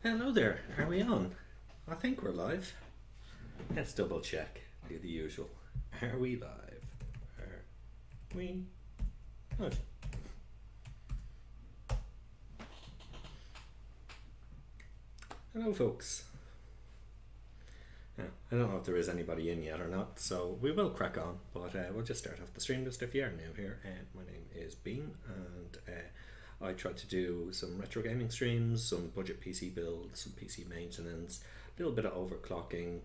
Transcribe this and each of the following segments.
Hello there, are we on? I think we're live. Let's double check. Do the usual. Are we live? Are we live? Hello, folks. Now, I don't know if there is anybody in yet or not, so we will crack on, but we'll just start off the stream just if you are new here. My name is Bean, and I try to do some retro gaming streams, some budget PC builds, some PC maintenance, a little bit of overclocking,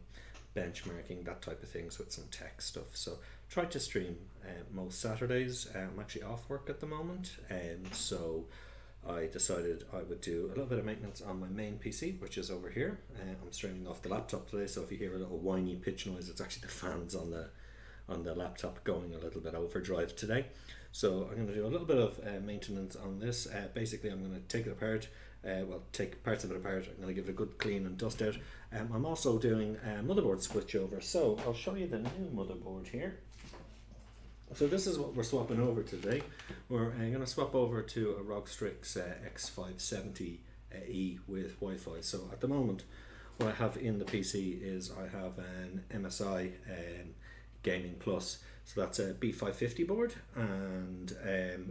benchmarking, that type of things with some tech stuff. So try to stream most Saturdays. I'm actually off work at the moment, so I decided I would do a little bit of maintenance on my main PC, which is over here. I'm streaming off the laptop today, so if you hear a little whiny pitch noise, it's actually the fans on the laptop going a little bit overdrive today. So I'm going to do a little bit of maintenance on this. Basically, I'm going to take it apart, take parts of it apart. I'm going to give it a good clean and dust out. I'm also doing a motherboard switchover, so I'll show you the new motherboard here. So this is what we're swapping over today. We're going to swap over to a ROG Strix X570E with Wi-Fi. So at the moment, what I have in the PC is I have an MSI Gaming Plus. So that's a B550 board, and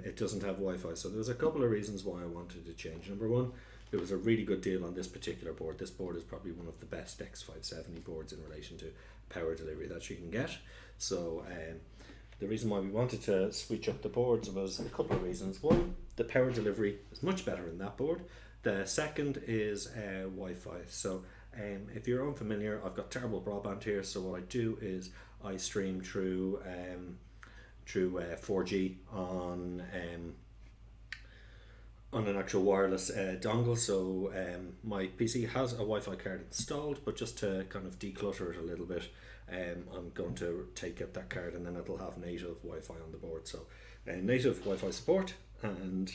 it doesn't have Wi-Fi. So there's a couple of reasons why I wanted to change. Number one, it was a really good deal on this particular board. This board is probably one of the best X570 boards in relation to power delivery that you can get. So the reason why we wanted to switch up the boards was a couple of reasons. One, the power delivery is much better in that board. The second is Wi-Fi. So if you're unfamiliar, I've got terrible broadband here, so what I do is I stream through 4G on an actual wireless dongle. So my PC has a Wi-Fi card installed, but just to kind of declutter it a little bit, I'm going to take out that card, and then it'll have native Wi-Fi on the board. So native Wi-Fi support and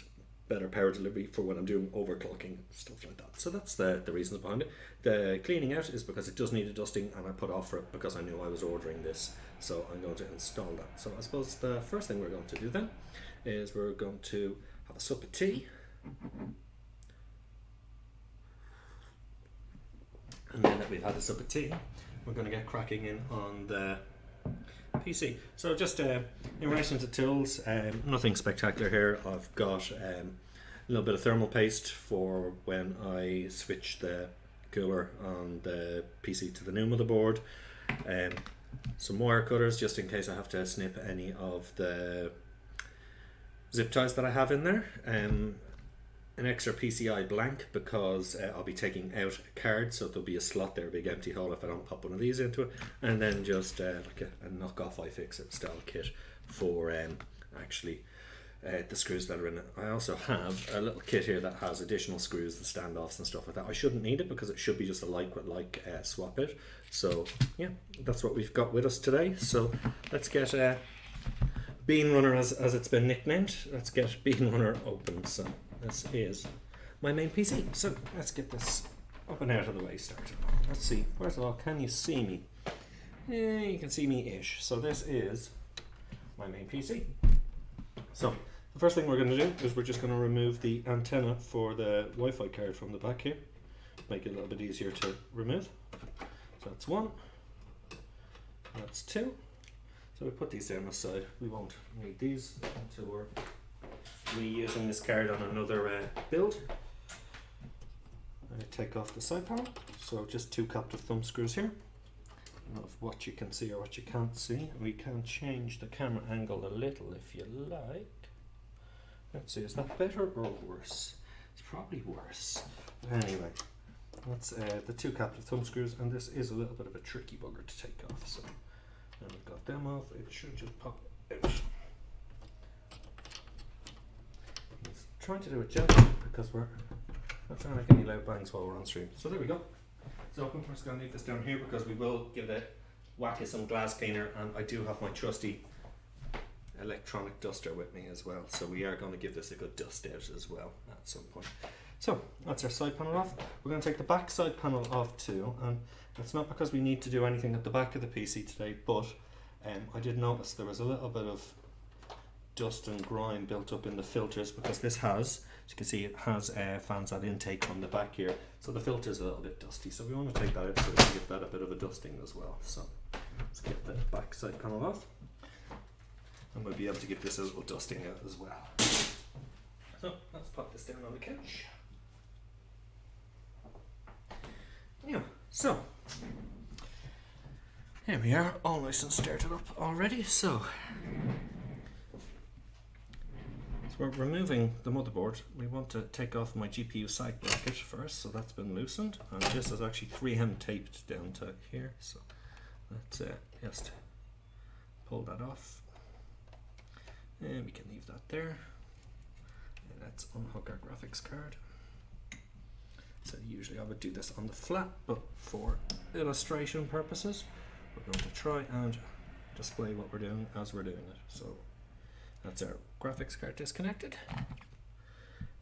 better power delivery for when I'm doing overclocking, stuff like that. So that's the reasons behind it. The cleaning out is because it does need a dusting, and I put off for it because I knew I was ordering this, so I'm going to install that. So I suppose the first thing we're going to do then is we're going to have a sup of tea, and then that we've had a sup of tea, we're going to get cracking in on the PC. So just in relation to tools, nothing spectacular here. I've got a little bit of thermal paste for when I switch the cooler on the PC to the new motherboard. Some wire cutters just in case I have to snip any of the zip ties that I have in there. An extra PCI blank because I'll be taking out a card, so there'll be a slot there, a big empty hole if I don't pop one of these into it, and then just like a knockoff iFixit style kit for actually the screws that are in it. I also have a little kit here that has additional screws, the standoffs and stuff like that. I shouldn't need it because it should be just a like with like swap it. So yeah, that's what we've got with us today. So let's get Bean Runner, as it's been nicknamed. Let's get Bean Runner open. So this is my main PC. So let's get this up and out of the way started. Let's see. First of all, can you see me? Yeah, you can see me-ish. So this is my main PC. So the first thing we're going to do is we're just going to remove the antenna for the Wi-Fi card from the back here. Make it a little bit easier to remove. So that's one. That's two. So we put these down the side. We won't need these until we're reusing this card on another build. I take off the side panel. So just two captive thumb screws here. Of what you can see or what you can't see. We can change the camera angle a little if you like. Let's see, is that better or worse? It's probably worse. Anyway, that's the two captive thumb screws, and this is a little bit of a tricky bugger to take off. So now we've got them off, it should just pop out. He's trying to do it gently because we're not trying to make any loud bangs while we're on stream. So there we go. It's open. We're just going to leave this down here because we will give it a whack of some glass cleaner, and I do have my trusty electronic duster with me as well, so we are going to give this a good dust out as well at some point. So that's our side panel off. We're going to take the back side panel off too, and it's not because we need to do anything at the back of the PC today, but I did notice there was a little bit of dust and grime built up in the filters because this has you can see, it has fans at intake on the back here, so the filter is a little bit dusty, so we want to take that out so we can give that a bit of a dusting as well. So let's get the back side panel off, and we'll be able to give this a little dusting out as well. So let's pop this down on the couch. Yeah, so here we are, all nice and started up already. So we're removing the motherboard. We want to take off my GPU side bracket first, so that's been loosened, and this is actually 3M taped down to here, so let's just pull that off, and we can leave that there. And let's unhook our graphics card. So usually I would do this on the flat, but for illustration purposes we're going to try and display what we're doing as we're doing it. So that's our graphics card disconnected.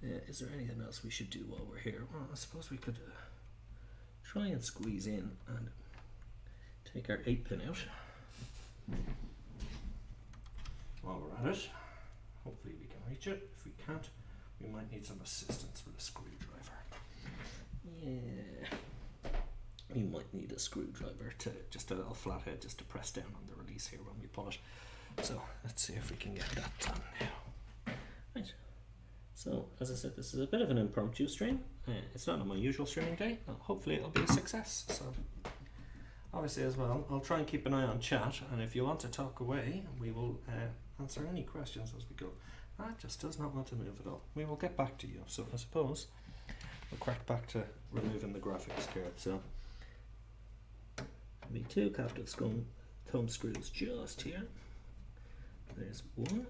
Is there anything else we should do while we're here? Well, I suppose we could try and squeeze in and take our 8-pin out while we're at it. Hopefully we can reach it. If we can't, we might need some assistance with a screwdriver. Yeah, we might need a screwdriver, to just a little flathead, just to press down on the release here when we pull it. So let's see if we can get that done now. Right. So as I said, this is a bit of an impromptu stream. It's not on my usual streaming day. Hopefully it'll be a success. So obviously as well, I'll try and keep an eye on chat, and if you want to talk away, we will answer any questions as we go. That just does not want to move at all. We will get back to you. So I suppose we'll crack back to removing the graphics card. So the 2 captive thumb screws just here. There's one,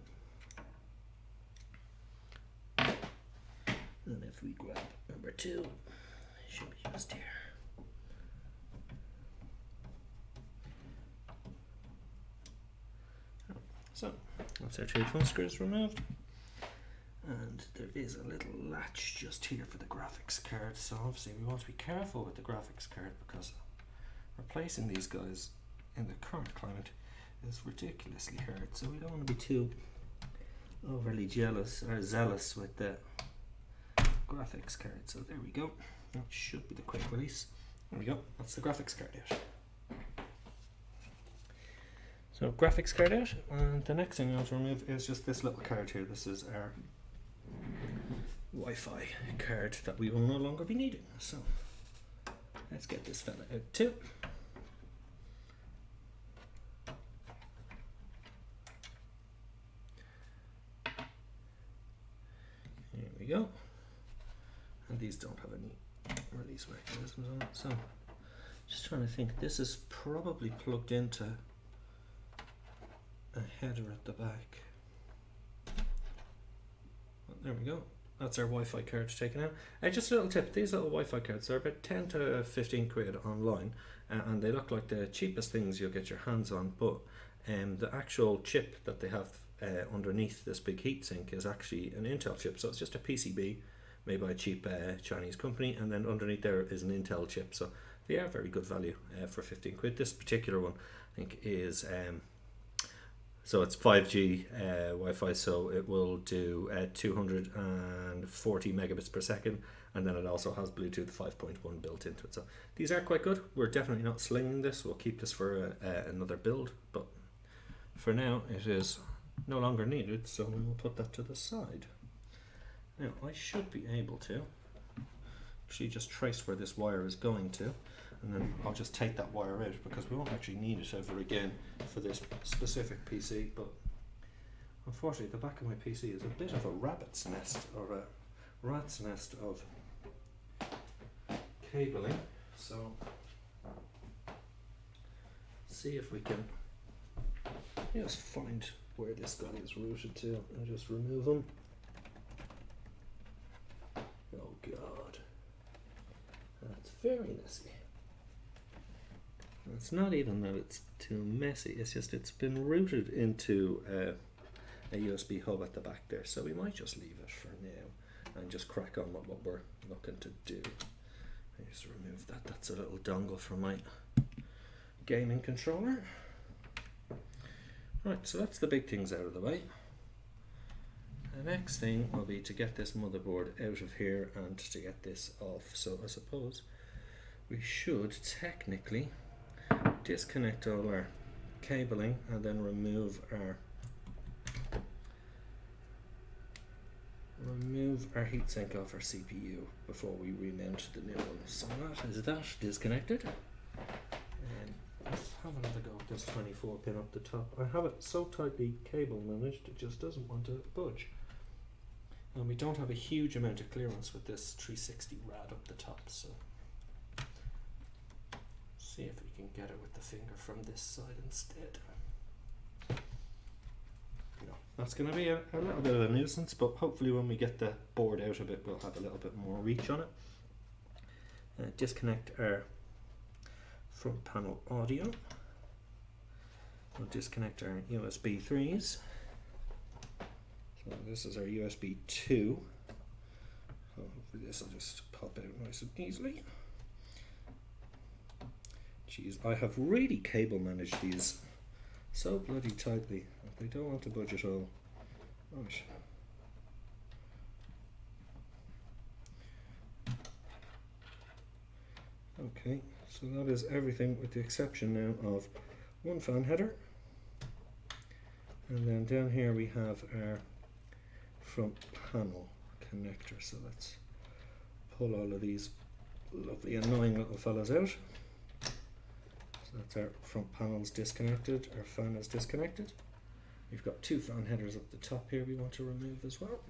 and if we grab number 2, it should be just here. So that's our 2 thumb screws removed, and there is a little latch just here for the graphics card. So obviously we want to be careful with the graphics card, because replacing these guys in the current climate is ridiculously hard, so we don't want to be too overly jealous or zealous with the graphics card. So there we go, that should be the quick release. There we go, that's the graphics card out. So graphics card out, and the next thing I want to remove is just this little card here. This is our Wi-Fi card that we will no longer be needing. So let's get this fella out too. Here we go. And these don't have any release mechanisms on it. So just trying to think, this is probably plugged into a header at the back. Well, there we go. That's our Wi-Fi card taken out. Just a little tip, these little Wi-Fi cards are about 10 to 15 quid online, and they look like the cheapest things you'll get your hands on, but the actual chip that they have underneath this big heatsink is actually an Intel chip. So it's just a PCB made by a cheap Chinese company, and then underneath there is an Intel chip. So they are very good value for 15 quid. This particular one I think is so it's 5G Wi-Fi, so it will do 240 megabits per second, and then it also has Bluetooth 5.1 built into it. So these are quite good. We're definitely not slinging this. We'll keep this for another build, but for now it is no longer needed, so we'll put that to the side. Now I should be able to actually just trace where this wire is going to, and then I'll just take that wire out, because we won't actually need it ever again for this specific PC. But unfortunately the back of my PC is a bit of a rabbit's nest, or a rat's nest of cabling. So see if we can just find where this guy is routed to and just remove him. Oh god, that's very messy. It's not even that it's too messy, it's just it's been routed into a USB hub at the back there, so we might just leave it for now and just crack on with what we're looking to do. I just remove that. That's a little dongle from my gaming controller. Right, so that's the big things out of the way. The next thing will be to get this motherboard out of here and to get this off. So I suppose we should technically disconnect all our cabling and then remove our heatsink off our CPU before we remount the new one. So that is that disconnected. Let's have another go at this 24 pin up the top. I have it so tightly cable managed it just doesn't want to budge. And we don't have a huge amount of clearance with this 360 rad up the top, so see if we can get it with the finger from this side instead. No, that's going to be a little bit of a nuisance, but hopefully when we get the board out of it we'll have a little bit more reach on it. Disconnect our front panel audio. We'll disconnect our USB 3s. So this is our USB 2. So hopefully this will just pop out nice and easily. Jeez, I have really cable managed these so bloody tightly. They don't want to budge at all. Right. Okay, so that is everything with the exception now of one fan header. And then down here we have our front panel connector. So let's pull all of these lovely annoying little fellas out. So that's our front panels disconnected, our fan is disconnected. We've got two fan headers up the top here we want to remove as well.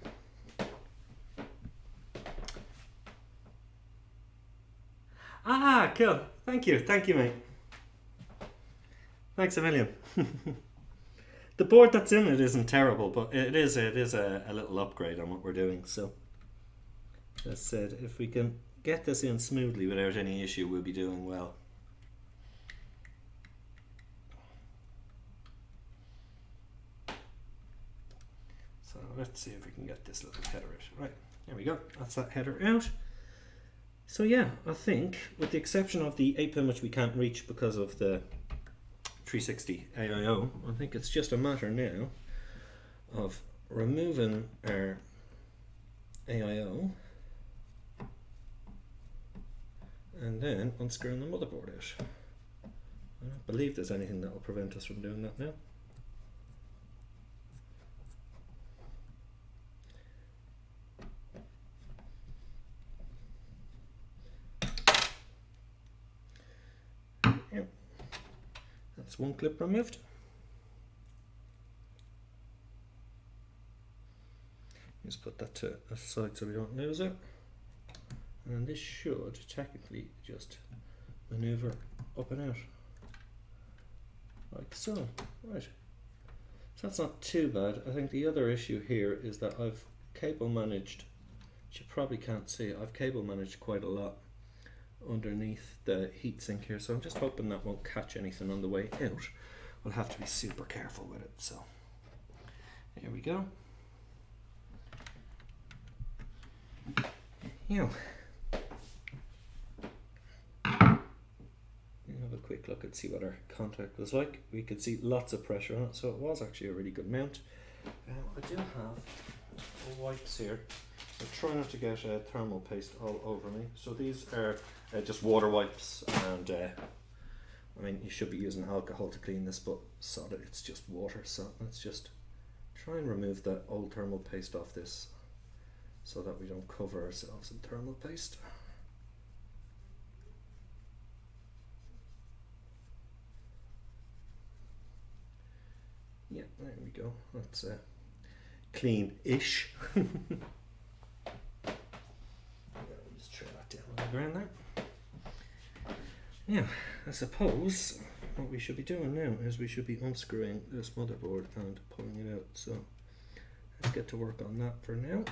Ah, cool. Thank you, mate. Thanks a million. The board that's in it isn't terrible, but it is a little upgrade on what we're doing. So, as I said, if we can get this in smoothly without any issue, we'll be doing well. So let's see if we can get this little header out. Right, there we go. That's that header out. So yeah, I think with the exception of the 8-pin which we can't reach because of the 360 AIO, I think it's just a matter now of removing our AIO and then unscrewing the motherboard out. I don't believe there's anything that will prevent us from doing that now. That's one clip removed. Just put that to the side so we don't lose it. And this should technically just maneuver up and out. Like so. Right. So that's not too bad. I think the other issue here is that I've cable managed, which you probably can't see, I've cable managed quite a lot underneath the heatsink here, so I'm just hoping that won't catch anything on the way out. We'll have to be super careful with it. So here we go. You have a quick look and see what our contact was like. We could see lots of pressure on it, so it was actually a really good mount. I do have wipes here. So try not to get thermal paste all over me. So these are just water wipes, and I mean you should be using alcohol to clean this, but sod it, it's just water. So let's just try and remove the old thermal paste off this so that we don't cover ourselves in thermal paste. Yeah, there we go. That's clean-ish. Just try that down on the ground there. Yeah, I suppose what we should be doing now is we should be unscrewing this motherboard and pulling it out. So let's get to work on that for now.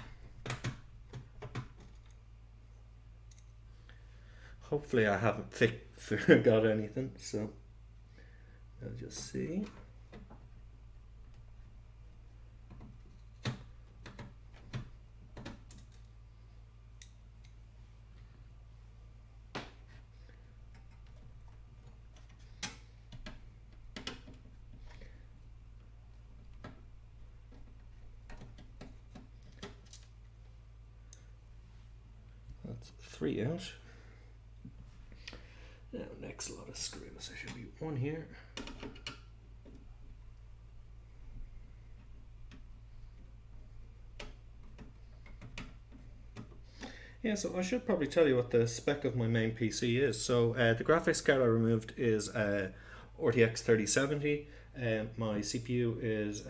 Hopefully I haven't forgot anything, so I'll just see. That's 3 out. Now next lot of screws. There should be 1 here. Yeah, so I should probably tell you what the spec of my main PC is. So the graphics card I removed is RTX 3070. My CPU is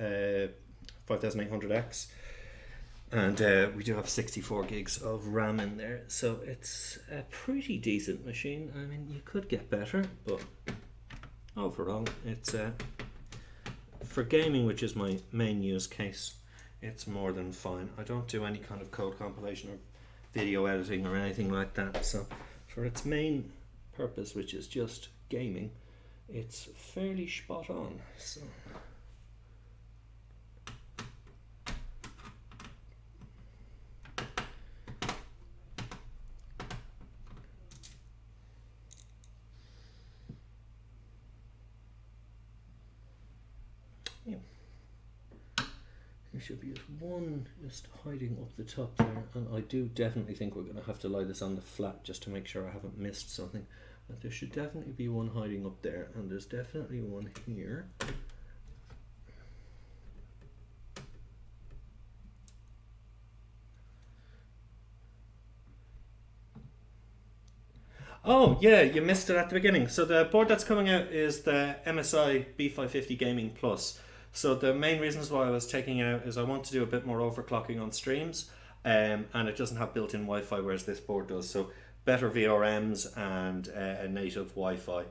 5800X. And we do have 64 gigs of RAM in there. So it's a pretty decent machine. I mean, you could get better, but overall, it's for gaming, which is my main use case, it's more than fine. I don't do any kind of code compilation or video editing or anything like that, so for its main purpose, which is just gaming, it's fairly spot on. So yeah, there should be just one just hiding up the top there, and I do definitely think we're going to have to lie this on the flat just to make sure I haven't missed something. But there should definitely be one hiding up there, and there's definitely one here. Oh yeah, you missed it at the beginning. So the board that's coming out is the MSI B550 Gaming Plus. So the main reasons why I was taking it out is I want to do a bit more overclocking on streams, and it doesn't have built-in Wi-Fi, whereas this board does. So better VRMs and a native Wi-Fi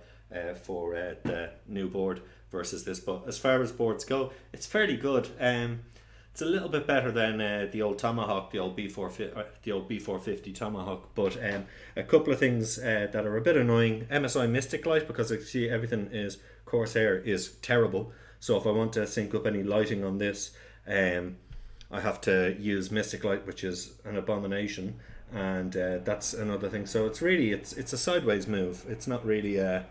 for the new board versus this. But as far as boards go, it's fairly good. It's a little bit better than the old Tomahawk, the old B450 Tomahawk. But a couple of things that are a bit annoying. MSI Mystic Light, because I see everything is Corsair, is terrible. So if I want to sync up any lighting on this, I have to use Mystic Light, which is an abomination, and that's another thing. So it's really it's a sideways move. It's not really a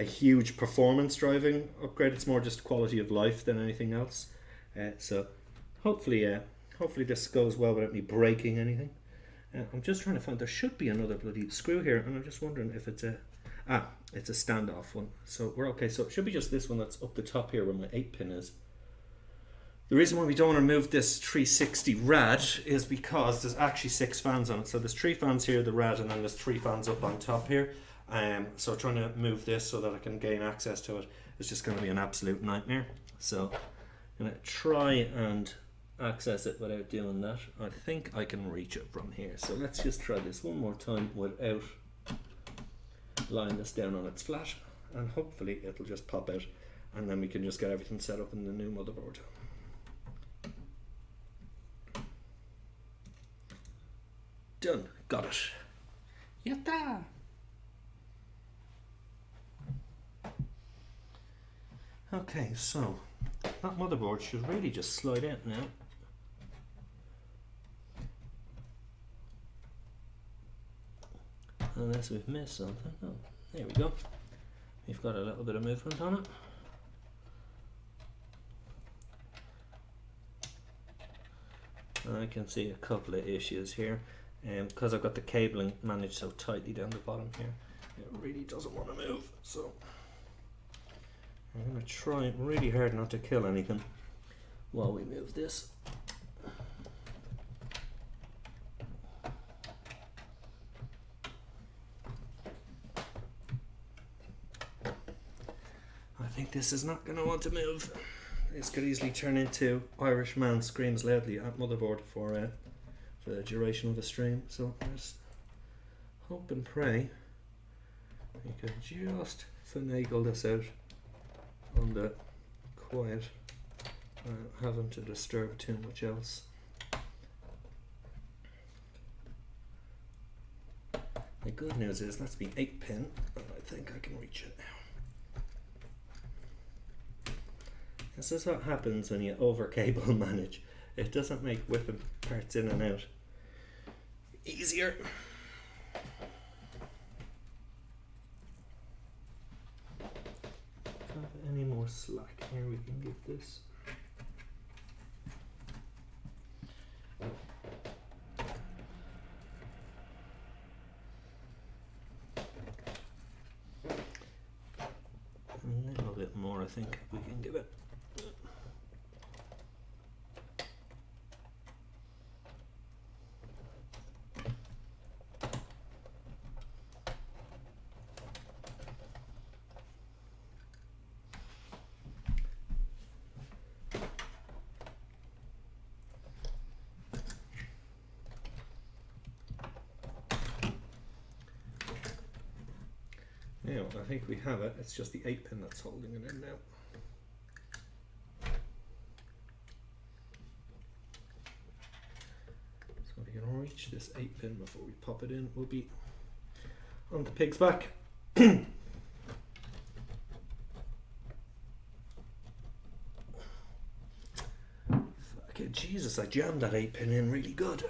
huge performance driving upgrade. It's more just quality of life than anything else. So hopefully this goes well without me breaking anything. I'm just trying to find, there should be another bloody screw here, and I'm just wondering if it's it's a standoff one. So we're okay. So it should be just this one that's up the top here where my 8-pin is. The reason why we don't want to move this 360 rad is because there's actually 6 fans on it. So there's 3 fans here, the rad, and then there's 3 fans up on top here. So trying to move this so that I can gain access to it is just going to be an absolute nightmare. So I'm going to try and access it without doing that. I think I can reach it from here. So let's just try this one more time without lying this down on its flat, and hopefully it'll just pop out, and then we can just get everything set up in the new motherboard. Done. Got it. Yatta! Okay, so that motherboard should really just slide out now. Unless we've missed something. Oh, there we go. We've got a little bit of movement on it. And I can see a couple of issues here. Because I've got the cabling managed so tightly down the bottom here, it really doesn't want to move. So I'm going to try really hard not to kill anything while we move this. I think this is not going to want to move. This could easily turn into Irish man screams loudly at motherboard for the duration of the stream. So just hope and pray we can just finagle this out on the quiet, having to disturb too much else. The good news is that's been 8-pin, and I think I can reach it now. This is what happens when you over cable manage. It doesn't make whipping parts in and out easier. Have any more slack here we can give this. think we can give it. Now, I think we have it. It's just the 8-pin that's holding it in now. So if we can reach this 8-pin before we pop it in, we'll be on the pig's back. Fucking Jesus, I jammed that 8-pin in really good.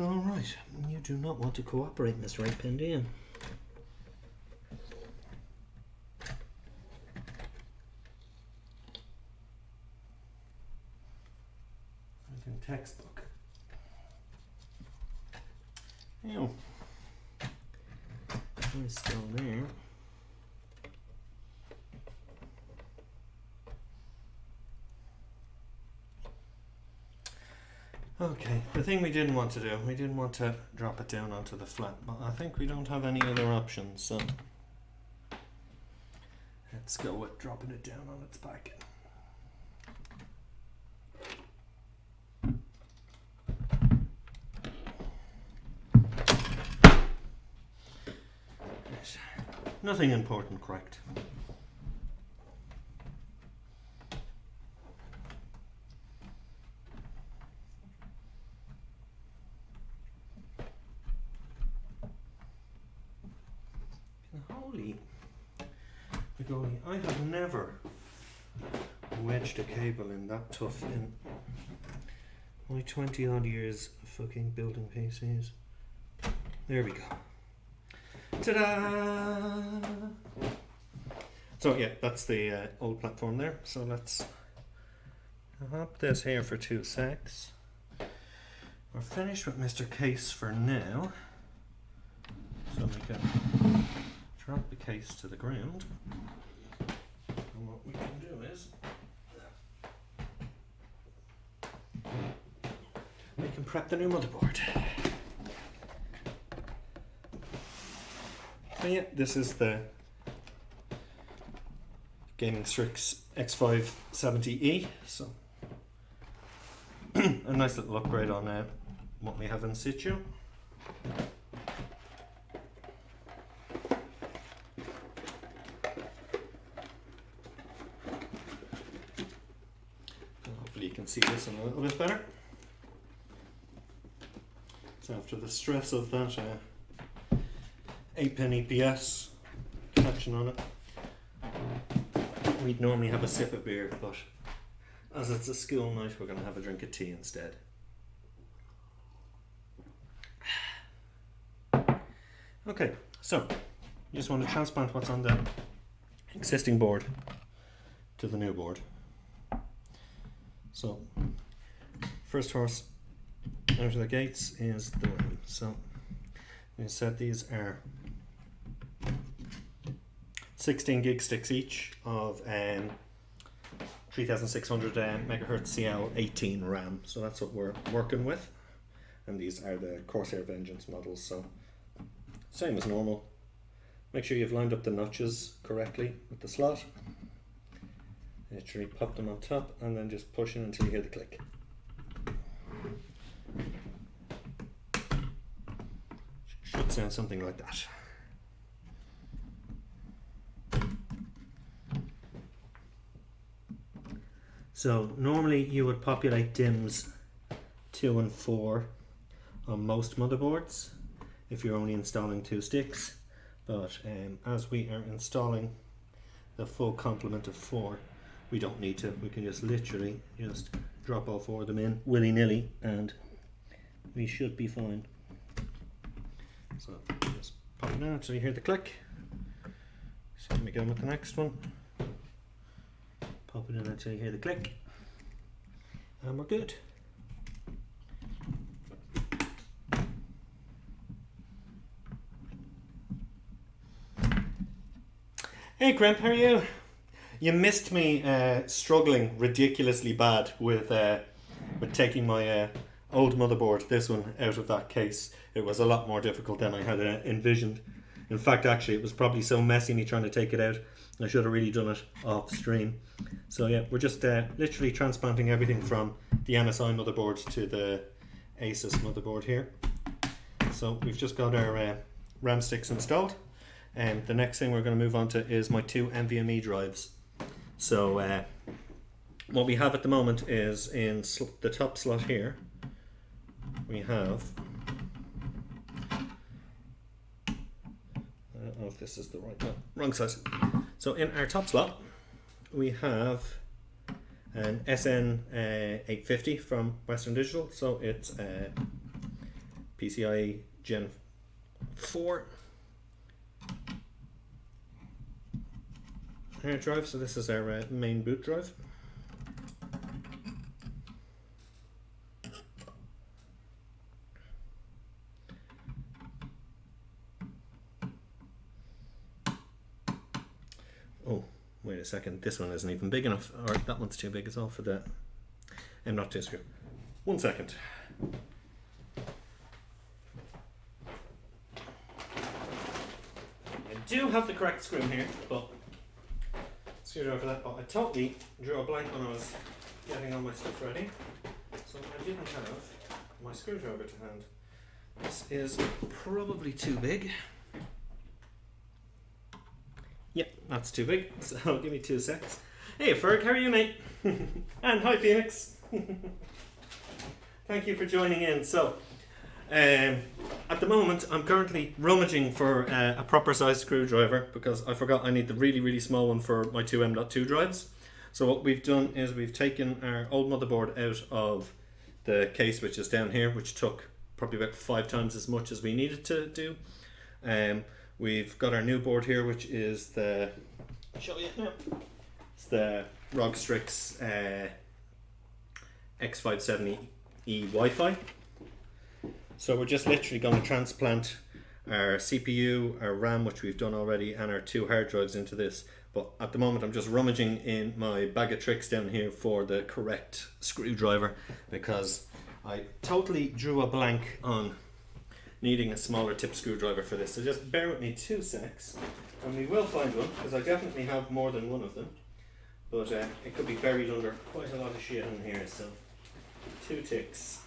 Alright, you do not want to cooperate, Mr. 8-pin, do you? Fucking textbook. Ew. It's still there. Okay, the thing we didn't want to do, we didn't want to drop it down onto the flat, but I think we don't have any other options, so let's go with dropping it down on its back. Nothing important, correct? Holy golly, I have never wedged a cable in that tough in my 20 odd years of fucking building PCs. There we go. Ta-da! So yeah, that's the old platform there. So let's hop this here for 2 secs. We're finished with Mr. Case for now. So we can drop the case to the ground. And what we can do is we can prep the new motherboard. So yeah, this is the Gaming Strix X570E. So a nice little upgrade on what we have in situ. Hopefully you can see this a little bit better. So after the stress of that 8-pin EPS catching on it, we'd normally have a sip of beer, but as it's a school night, we're going to have a drink of tea instead. Okay, so you just want to transplant what's on the existing board to the new board. So first horse out of the gates is the RAM. So we said these are 16 gig sticks each of 3600 megahertz CL18 RAM. So that's what we're working with. And these are the Corsair Vengeance models. So same as normal. Make sure you've lined up the notches correctly with the slot. Literally pop them on top and then just push in until you hear the click. Should sound something like that. So normally you would populate DIMMs 2 and 4 on most motherboards if you're only installing 2 sticks, but as we are installing the full complement of 4, we don't need to. We can just literally just drop all 4 of them in willy-nilly and we should be fine. So just pop it in until you hear the click. So let me go with the next one. Pop it in until you hear the click. And we're good. Hey Crimp, how are you? You missed me struggling ridiculously bad with taking my old motherboard, this one, out of that case. It was a lot more difficult than I had envisioned. In fact, actually, it was probably so messy me trying to take it out. I should have really done it off stream. So yeah, we're just literally transplanting everything from the MSI motherboard to the Asus motherboard here. So we've just got our RAM sticks installed. And the next thing we're going to move on to is my 2 NVMe drives. So what we have at the moment is in the top slot here, we have, I don't know if this is the right one, wrong size. So in our top slot, we have an SN850 from Western Digital. So it's PCIe Gen 4 hard drive. So this is our main boot drive. Oh, wait a second, this one isn't even big enough, or that one's too big as well for the M.2 screw. 1 second. I do have the correct screw in here, but screwdriver for that, but I totally drew a blank when I was getting all my stuff ready, so I didn't have my screwdriver to hand. This is probably too big. Yep, that's too big, so give me 2 secs. Hey Ferg, how are you, mate? And hi Phoenix. Thank you for joining in. So at the moment I'm currently rummaging for a proper size screwdriver because I forgot I need the really, really small one for my 2 M.2 drives. So what we've done is we've taken our old motherboard out of the case, which is down here, which took probably about 5 times as much as we needed to do. We've got our new board here, which is the, I'll show you now. It's the ROG Strix X570E Wi-Fi. So we're just literally going to transplant our CPU, our RAM, which we've done already, and our 2 hard drives into this. But at the moment I'm just rummaging in my bag of tricks down here for the correct screwdriver because I totally drew a blank on needing a smaller tip screwdriver for this. So just bear with me 2 secs and we will find one because I definitely have more than one of them. But it could be buried under quite a lot of shit in here, so 2 ticks.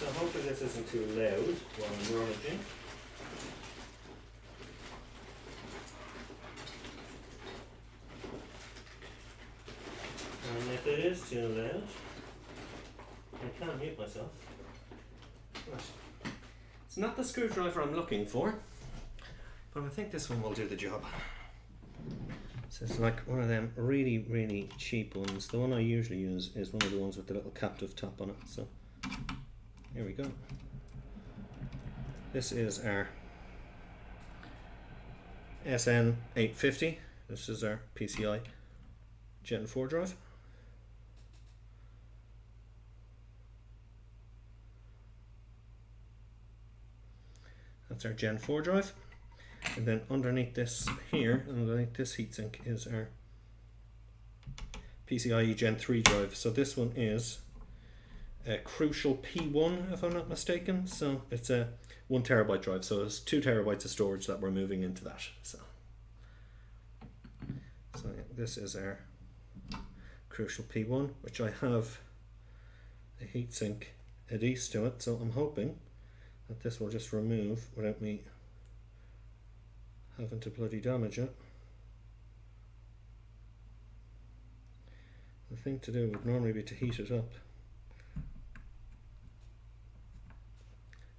So hopefully this isn't too loud while I'm rummaging. And if it is too loud, I can mute myself. Right. It's not the screwdriver I'm looking for, but I think this one will do the job. So it's like one of them really, really cheap ones. The one I usually use is one of the ones with the little captive top on it. So here we go. This is our SN850. This is our PCI Gen 4 drive. That's our Gen 4 drive. And then underneath this here, underneath this heatsink, is our PCIe Gen 3 drive. So this one is a Crucial P1, if I'm not mistaken. So it's a 1 terabyte drive. So it's 2 terabytes of storage that we're moving into that. So yeah, this is our Crucial P1, which I have a heatsink adhesed to it. So I'm hoping that this will just remove without me having to bloody damage it. the thing to do would normally be to heat it up,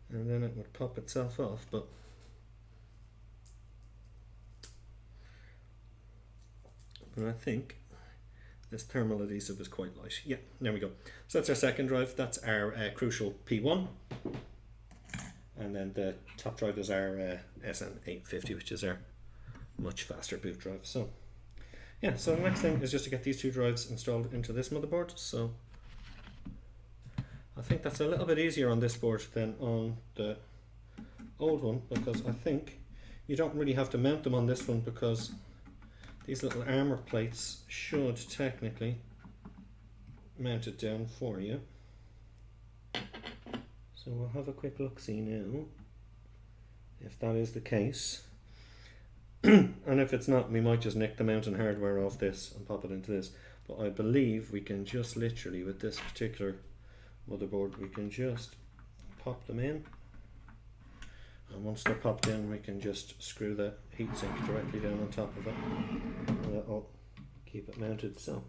and then it would pop itself off, but I think this thermal adhesive is quite light. Yeah, there we go. So that's our second drive. That's our Crucial P1. And then the top drive is our SN850, which is our much faster boot drive. So yeah, so the next thing is just to get these two drives installed into this motherboard. So I think that's a little bit easier on this board than on the old one, because I think you don't really have to mount them on this one, because these little armor plates should technically mount it down for you. So we'll have a quick look see now if that is the case. And if it's not, we might just nick the mounting hardware off this and pop it into this. But I believe we can just literally, with this particular motherboard, we can just pop them in. And once they're popped in, we can just screw the heatsink directly down on top of it. And that'll keep it mounted. So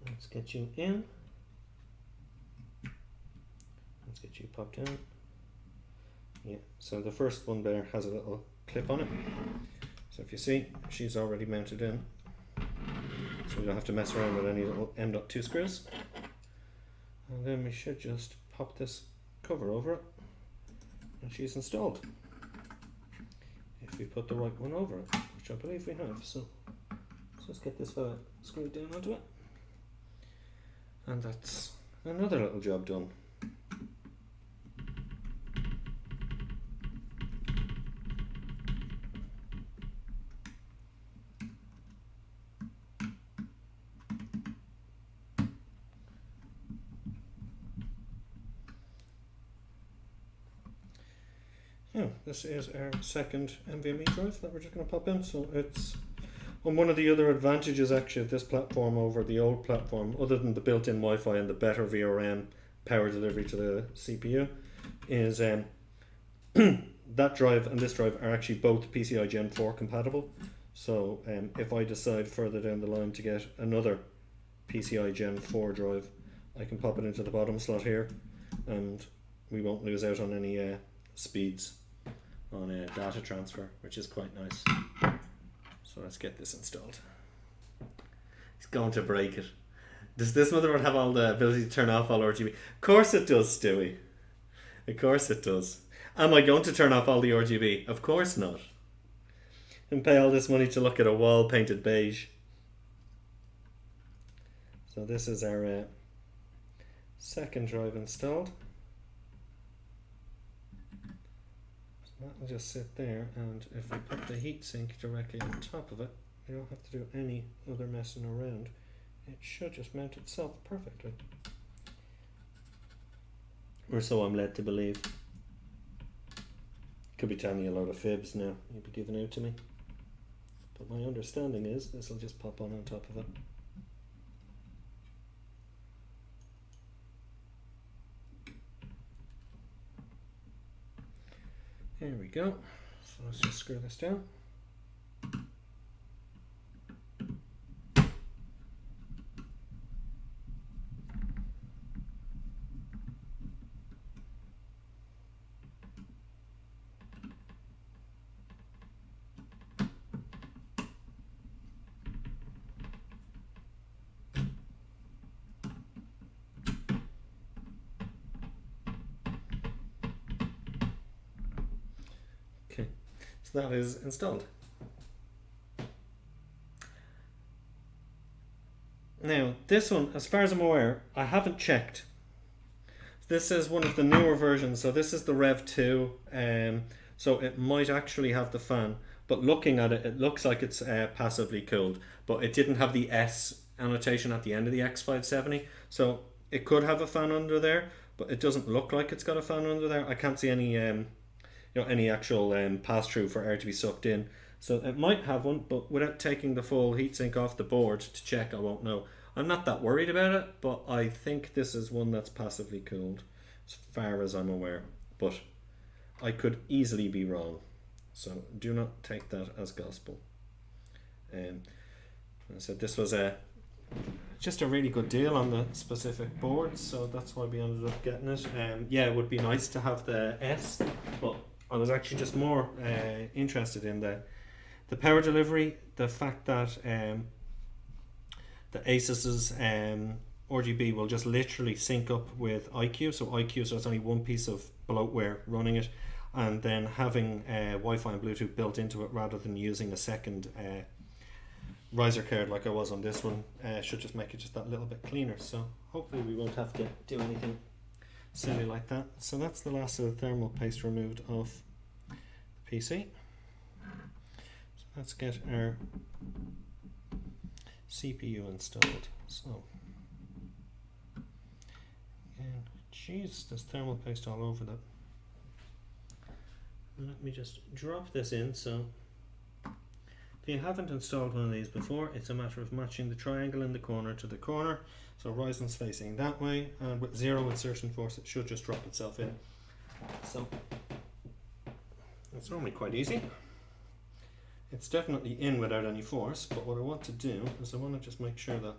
let's get you in. Let's get you popped in. Yeah, so the first one there has a little clip on it. So if you see, she's already mounted in. So we don't have to mess around with any little M.2 screws. And then we should just pop this cover over it, and she's installed. If we put the right one over it, which I believe we have. So let's just get this fella screwed down onto it. And that's another little job done. Yeah, this is our second NVMe drive that we're just going to pop in. So it's one of the other advantages actually of this platform over the old platform, other than the built-in Wi-Fi and the better VRM power delivery to the CPU, is that drive and this drive are actually both PCI Gen 4 compatible. So if I decide further down the line to get another PCI Gen 4 drive, I can pop it into the bottom slot here, and we won't lose out on any speeds on a data transfer, which is quite nice. So let's get this installed. He's going to break it. Does this motherboard have all the ability to turn off all RGB? Of course it does, Stewie. Of course it does. Am I going to turn off all the RGB? Of course not. And pay all this money to look at a wall painted beige. So this is our second drive installed. That will just sit there, and if we put the heatsink directly on top of it, you don't have to do any other messing around. It should just mount itself perfectly. Or so I'm led to believe. Could be telling you a load of fibs now you'd be giving out to me. But my understanding is this will just pop on top of it. There we go. So let's just screw this down. So that is installed. Now this one, as far as I'm aware, I haven't checked. This is one of the newer versions, so this is the Rev 2, so it might actually have the fan, but looking at it, it looks like it's passively cooled, but it didn't have the S annotation at the end of the X570, so it could have a fan under there, but it doesn't look like it's got a fan under there. I can't see any any actual pass-through for air to be sucked in. So it might have one, but without taking the full heatsink off the board to check, I won't know. I'm not that worried about it, but I think this is one that's passively cooled, as far as I'm aware. But I could easily be wrong, so do not take that as gospel. I said this was just a really good deal on the specific board, so that's why we ended up getting it. Yeah, it would be nice to have the S, but I was actually just more interested in the power delivery, the fact that the Asus's RGB will just literally sync up with iCUE, so iCUE, so it's only one piece of bloatware running it, and then having Wi-Fi and Bluetooth built into it rather than using a second riser card like I was on this one should just make it just that little bit cleaner. So hopefully we won't have to do anything silly like that. So that's the last of the thermal paste removed off the PC. So let's get our CPU installed. So again, jeez, there's thermal paste all over that. Let me just drop this in. So if you haven't installed one of these before, it's a matter of matching the triangle in the corner to the corner. So Ryzen's facing that way, and with 0 insertion force it should just drop itself in. So it's normally quite easy. It's definitely in without any force, but what I want to do is I want to just make sure that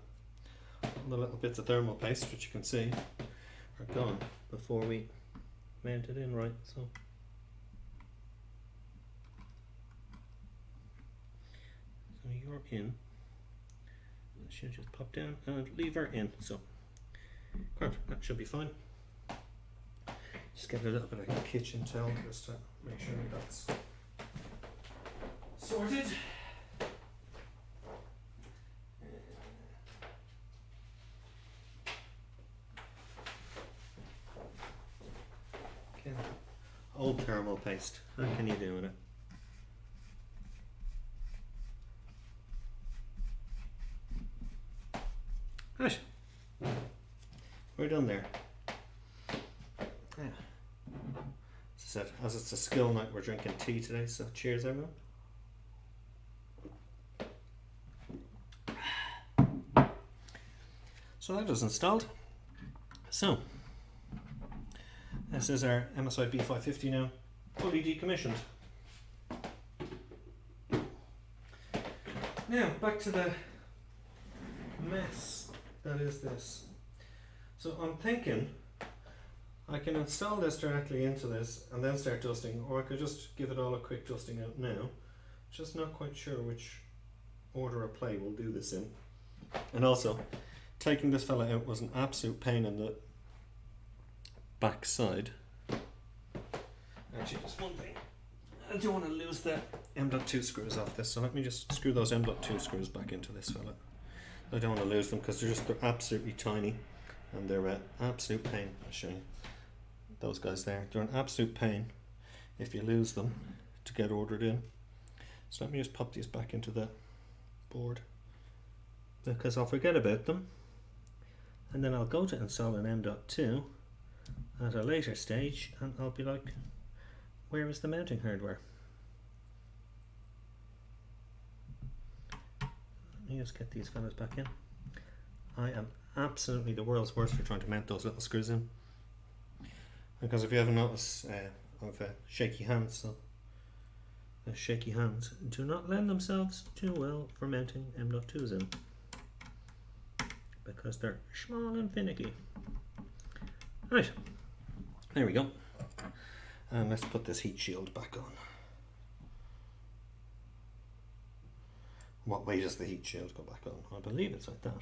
all the little bits of thermal paste, which you can see, are gone before we mount it in right. So you're in. It should just pop down and leave her in. So that should be fine. Just get a little bit of kitchen towel just to make sure that's sorted. Okay. Old thermal paste. How can you do with it? Right, we're done there. Yeah. As I said, as it's a skill night, we're drinking tea today, so cheers everyone. So that is installed. So this is our MSI B550 now, fully decommissioned. Now back to the mess that is this. So I'm thinking I can install this directly into this and then start dusting, or I could just give it all a quick dusting out now. Just not quite sure which order of play we'll do this in. And also, taking this fella out was an absolute pain in the back side. Actually, just one thing. I don't want to lose the M.2 screws off this, so let me just screw those M.2 screws back into this fella. I don't want to lose them because they're absolutely tiny and they're an absolute pain. I'll show you those guys there. They're an absolute pain if you lose them to get ordered in. So let me just pop these back into the board because I'll forget about them, and then I'll go to install an M.2 at a later stage and I'll be like, where is the mounting hardware? Let me just get these fellas back in. I am absolutely the world's worst for trying to mount those little screws in, because if you haven't noticed, I've shaky hands, so the shaky hands do not lend themselves too well for mounting M.2s in because they're small and finicky. Right, there we go. And let's put this heat shield back on. What way does the heat shield go back on? I believe it's like that.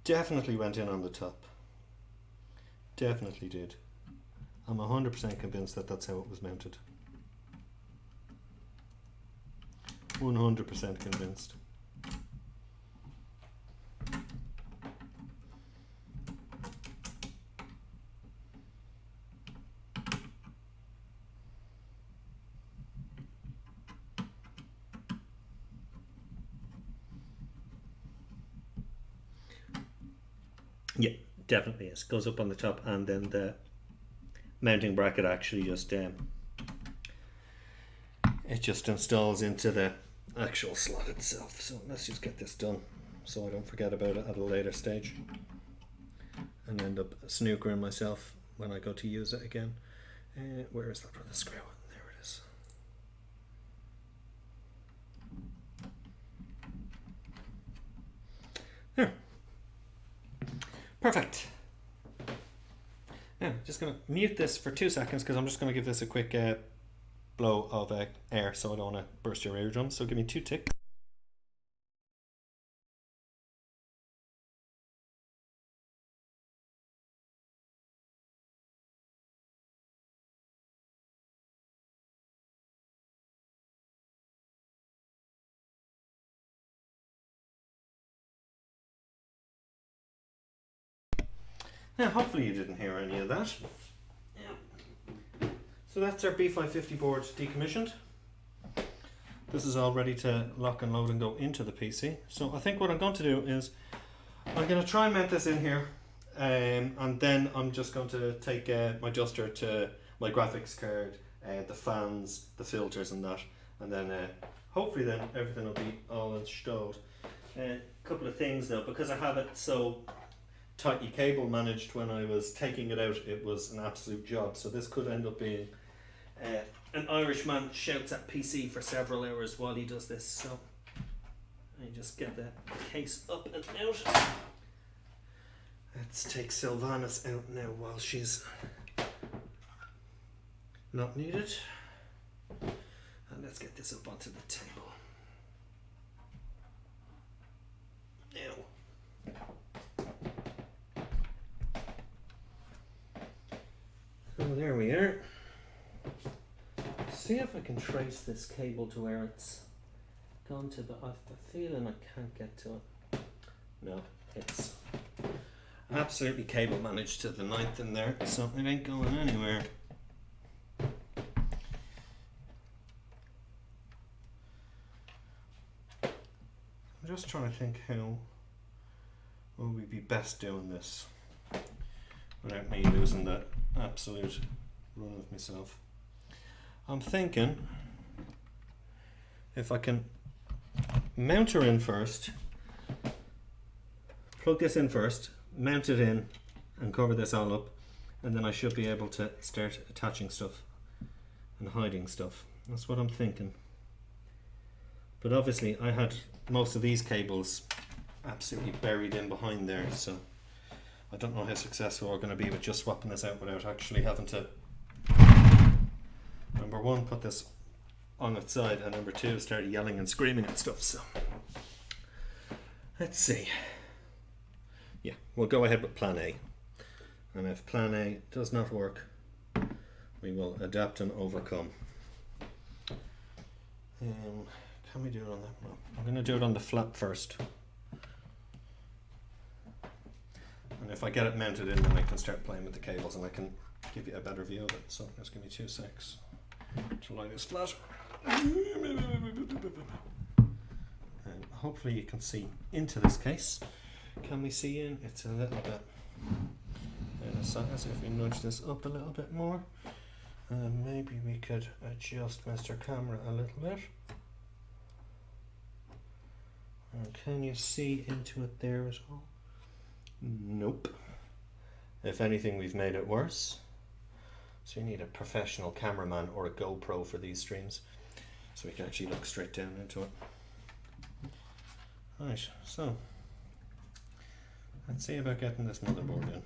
Definitely went in on the top. Definitely did. I'm 100% convinced that that's how it was mounted. 100% convinced. Yeah, definitely is. Goes up on the top, and then the mounting bracket actually just it just installs into the actual slot itself. So let's just get this done. so I don't forget about it at a later stage and end up snookering myself when I go to use it again. Where is that other screw? There it is. There. Perfect. Now, just going to mute this for 2 seconds because I'm just going to give this a quick blow of air so I don't want to burst your eardrums. So give me 2 ticks. Now, hopefully you didn't hear any of that. So that's our B550 board decommissioned. This is all ready to lock and load and go into the PC. So I think what I'm going to do is I'm going to try and mount this in here, and then I'm just going to take my adjuster to my graphics card, the fans, the filters and that, and then hopefully then everything will be all installed. A couple of things though, because I have it so tightly cable managed, when I was taking it out it was an absolute job, so this could end up being an Irishman shouts at PC for several hours while he does this. So I just get the case up and out. Let's take Sylvanas out now while she's not needed, and let's get this up onto the table. Now, so there we are. See if I can trace this cable to where it's gone to, but I have the feeling I can't get to it. No, it's absolutely cable managed to the 9th in there, so it ain't going anywhere. I'm just trying to think how will we be best doing this without me losing that absolute run of myself. I'm thinking if I can mount her in first, plug this in first, mount it in and cover this all up, and then I should be able to start attaching stuff and hiding stuff. That's what I'm thinking. But obviously I had most of these cables absolutely buried in behind there, so I don't know how successful we're going to be with just swapping this out without actually having to, number one, put this on its side, and number two, start yelling and screaming and stuff. So let's see. Yeah, we'll go ahead with plan A, and if plan A does not work, we will adapt and overcome. Can we do it on that? No, I'm going to do it on the flap first, and if I get it mounted in, then I can start playing with the cables and I can give you a better view of it. So just give me 2 secs to lie this flat. And hopefully you can see into this case. Can we see in? It's a little bit. So let's see if we nudge this up a little bit more. Maybe we could adjust Mr. Camera a little bit. And can you see into it there as well? Nope. If anything, we've made it worse. So you need a professional cameraman or a GoPro for these streams, so we can actually look straight down into it. Right, so let's see about getting this motherboard in.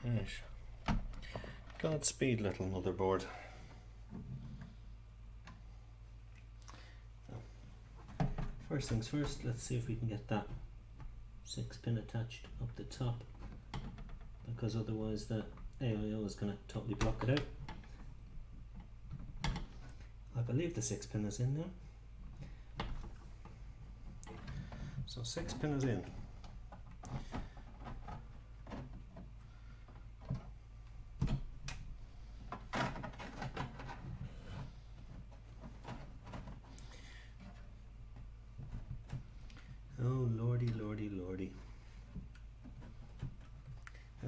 Right. Godspeed, little motherboard. First things first, let's see if we can get that 6-pin attached up the top, because otherwise the AIO is going to totally block it out. I believe the 6-pin is in there. So 6-pin is in. Oh lordy, lordy, lordy.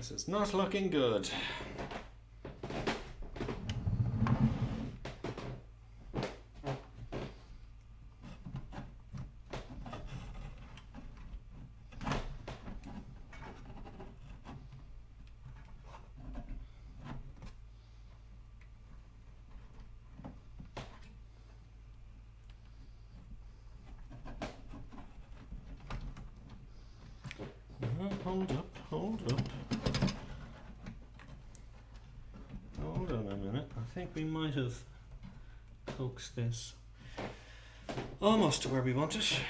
This is not looking good. Hold up, hold up. Hold on a minute. I think we might have coaxed this almost to where we want it.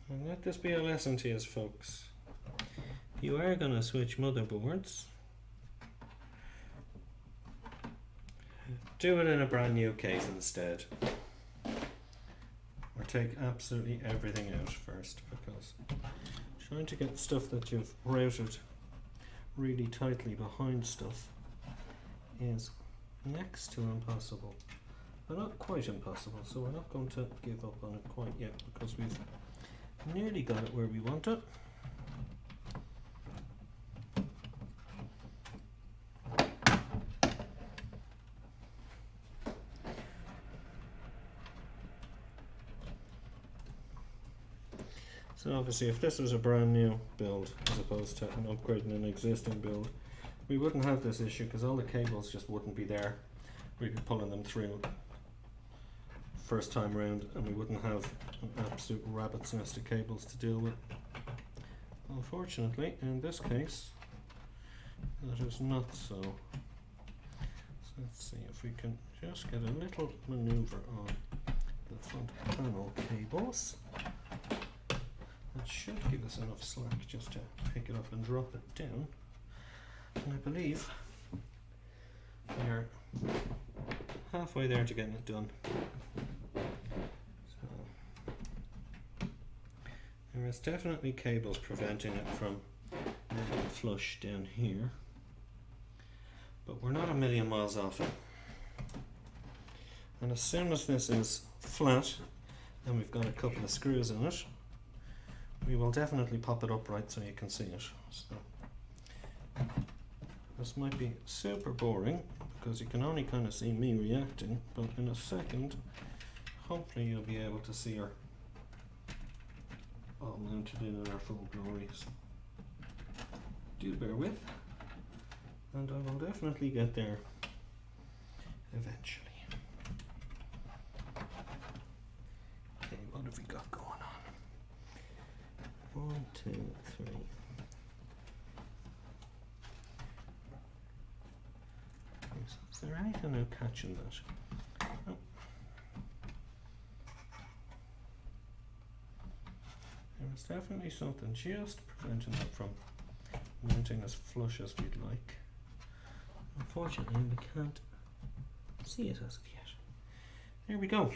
And let this be a lesson to you, folks. If you are going to switch motherboards, do it in a brand new case instead. Or take absolutely everything out first, because trying to get stuff that you've routed really tightly behind stuff is next to impossible. But not quite impossible, so we're not going to give up on it quite yet, because we've nearly got it where we want it. So obviously if this was a brand new build as opposed to an upgrading an existing build, we wouldn't have this issue because all the cables just wouldn't be there. We'd be pulling them through first time round and we wouldn't have an absolute rabbit's nest of cables to deal with. Unfortunately, in this case, that is not so. So let's see if we can just get a little maneuver on the front panel cables. That should give us enough slack just to pick it up and drop it down. And I believe we're halfway there to getting it done. So there is definitely cables preventing it from getting flush down here, but we're not a million miles off it. And as soon as this is flat and we've got a couple of screws in it, we will definitely pop it upright so you can see it. So this might be super boring because you can only kind of see me reacting, but in a second hopefully you'll be able to see her all mounted in our full glory. So do bear with, and I will definitely get there eventually. Okay, what have we got going on? 1, 2, 3. Is there anything no catching that? Oh. There is definitely something just preventing that from mounting as flush as we'd like. Unfortunately, we can't see it as of yet. There we go.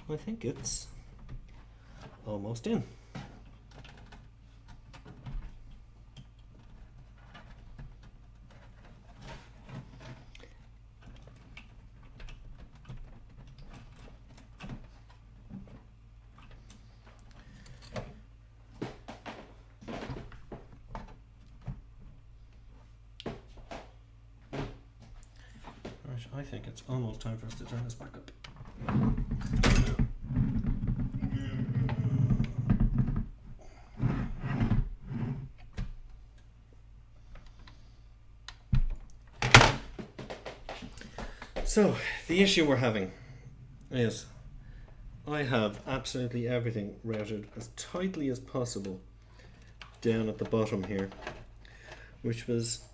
I think it's almost in. Right, I think it's almost time for us to turn this back up. So, the issue we're having is I have absolutely everything routed as tightly as possible down at the bottom here, which was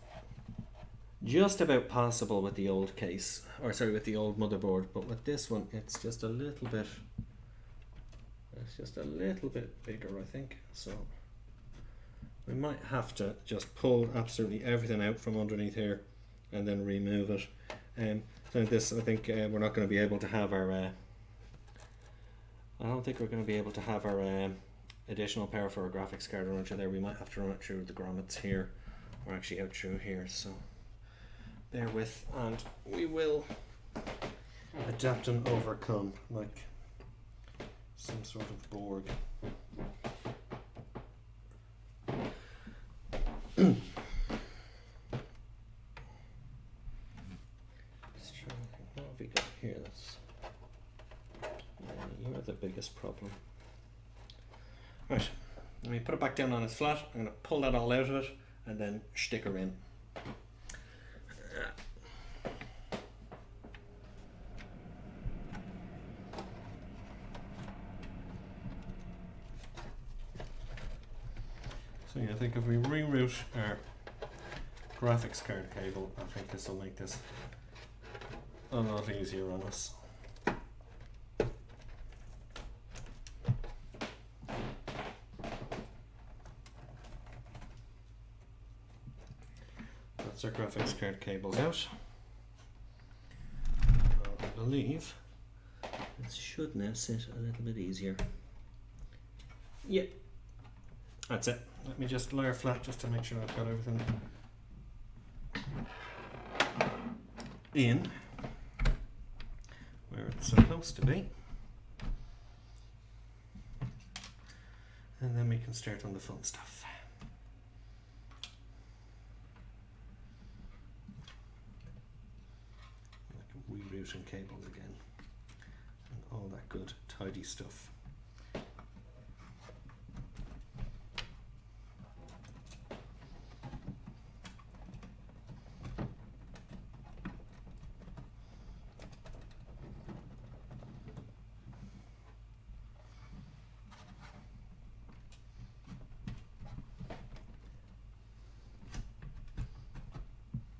just about possible with the old case, or sorry, with the old motherboard, but with this one it's just a little bit bigger, I think. So we might have to just pull absolutely everything out from underneath here and then remove it. So this, I think we're not going to be able to have our I don't think we're going to be able to have our additional power for our graphics card run through there. We might have to run it through the grommets here, or actually out through here, so bear with, and we will adapt and overcome like some sort of board. What have we got here? That's you're the biggest problem. Right, let me put it back down on its flat. I'm going to pull that all out of it and then stick her in. So yeah, I think if we reroute our graphics card cable, I think this will make this a lot easier on us. That's our graphics card cables out. I believe it should now sit a little bit easier. Yeah, that's it. Let me just lie her flat just to make sure I've got everything in where it's supposed to be. And then we can start on the fun stuff. Like rerouting cables again and all that good tidy stuff.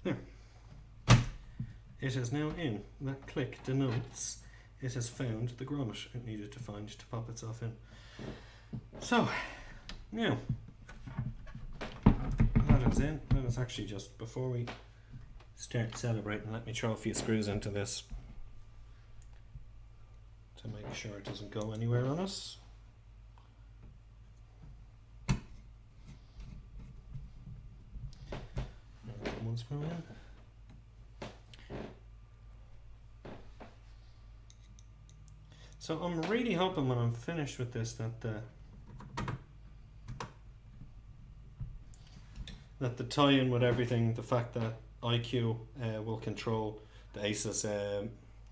There. It is now in. That click denotes it has found the grommet it needed to find to pop itself in. So, now, that is in. That is actually just before we start celebrating, let me throw a few screws into this to make sure it doesn't go anywhere on us. One screw in. So I'm really hoping when I'm finished with this that the tie-in with everything, the fact that IQ will control the Asus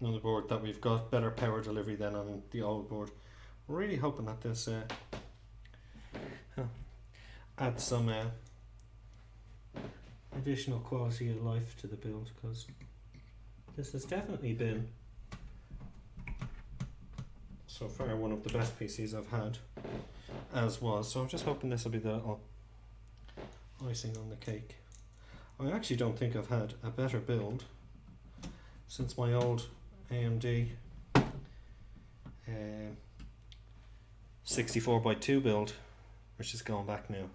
motherboard, that we've got better power delivery than on the old board. I'm really hoping that this adds some additional quality of life to the build, because this has definitely been so far one of the best PCs I've had, as was. So I'm just hoping this will be the little icing on the cake. I actually don't think I've had a better build since my old AMD 64x2 build, which is going back now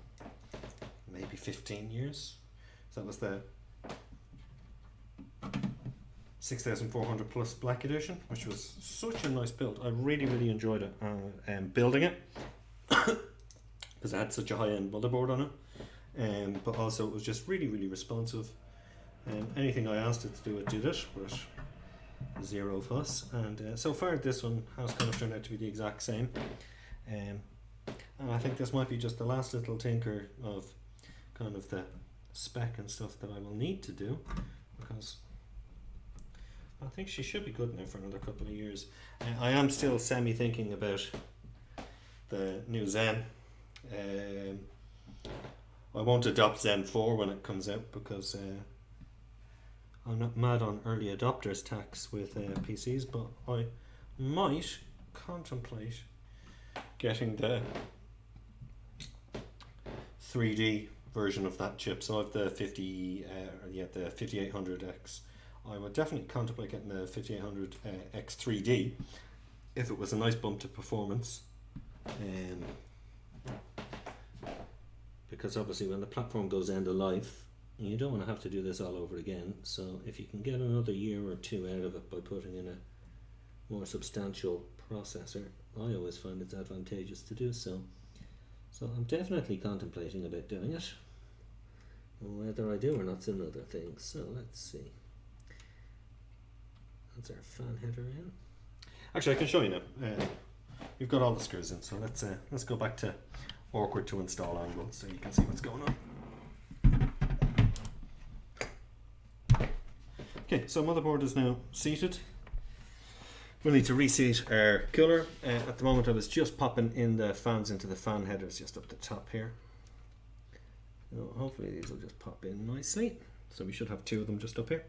maybe 15 years. So that was the 6400 plus Black Edition, which was such a nice build. I really enjoyed it building it because it had such a high-end motherboard on it, but also it was just really responsive. Anything I asked it to do, it did it with zero fuss, and so far this one has kind of turned out to be the exact same, and I think this might be just the last little tinker of kind of the spec and stuff that I will need to do, because I think she should be good now for another couple of years. I am still semi-thinking about the new Zen. I won't adopt Zen 4 when it comes out, because I'm not mad on early adopters tax with PCs, but I might contemplate getting the 3D version of that chip. So I have the the 5800X. I would definitely contemplate getting the 5800X 3D if it was a nice bump to performance, because obviously when the platform goes end of life, you don't want to have to do this all over again. So if you can get another year or two out of it by putting in a more substantial processor, I always find it's advantageous to do so. So I'm definitely contemplating about doing it. Whether I do or not's another thing. So let's see. That's our fan header in. Actually, I can show you now. we've got all the screws in, so let's go back to awkward to install angle so you can see what's going on. Okay, so motherboard is now seated. We'll need to reseat our cooler. At the moment I was just popping in the fans into the fan headers just up the top here. So hopefully these will just pop in nicely. So we should have two of them just up here.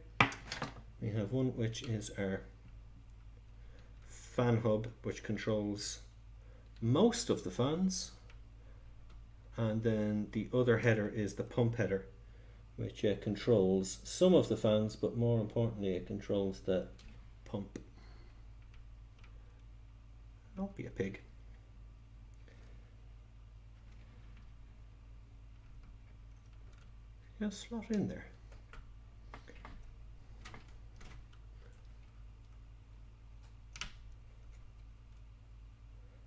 We have one which is our fan hub, which controls most of the fans, and then the other header is the pump header, which controls some of the fans, but more importantly it controls the pump. Don't be a pig. Just slot in there.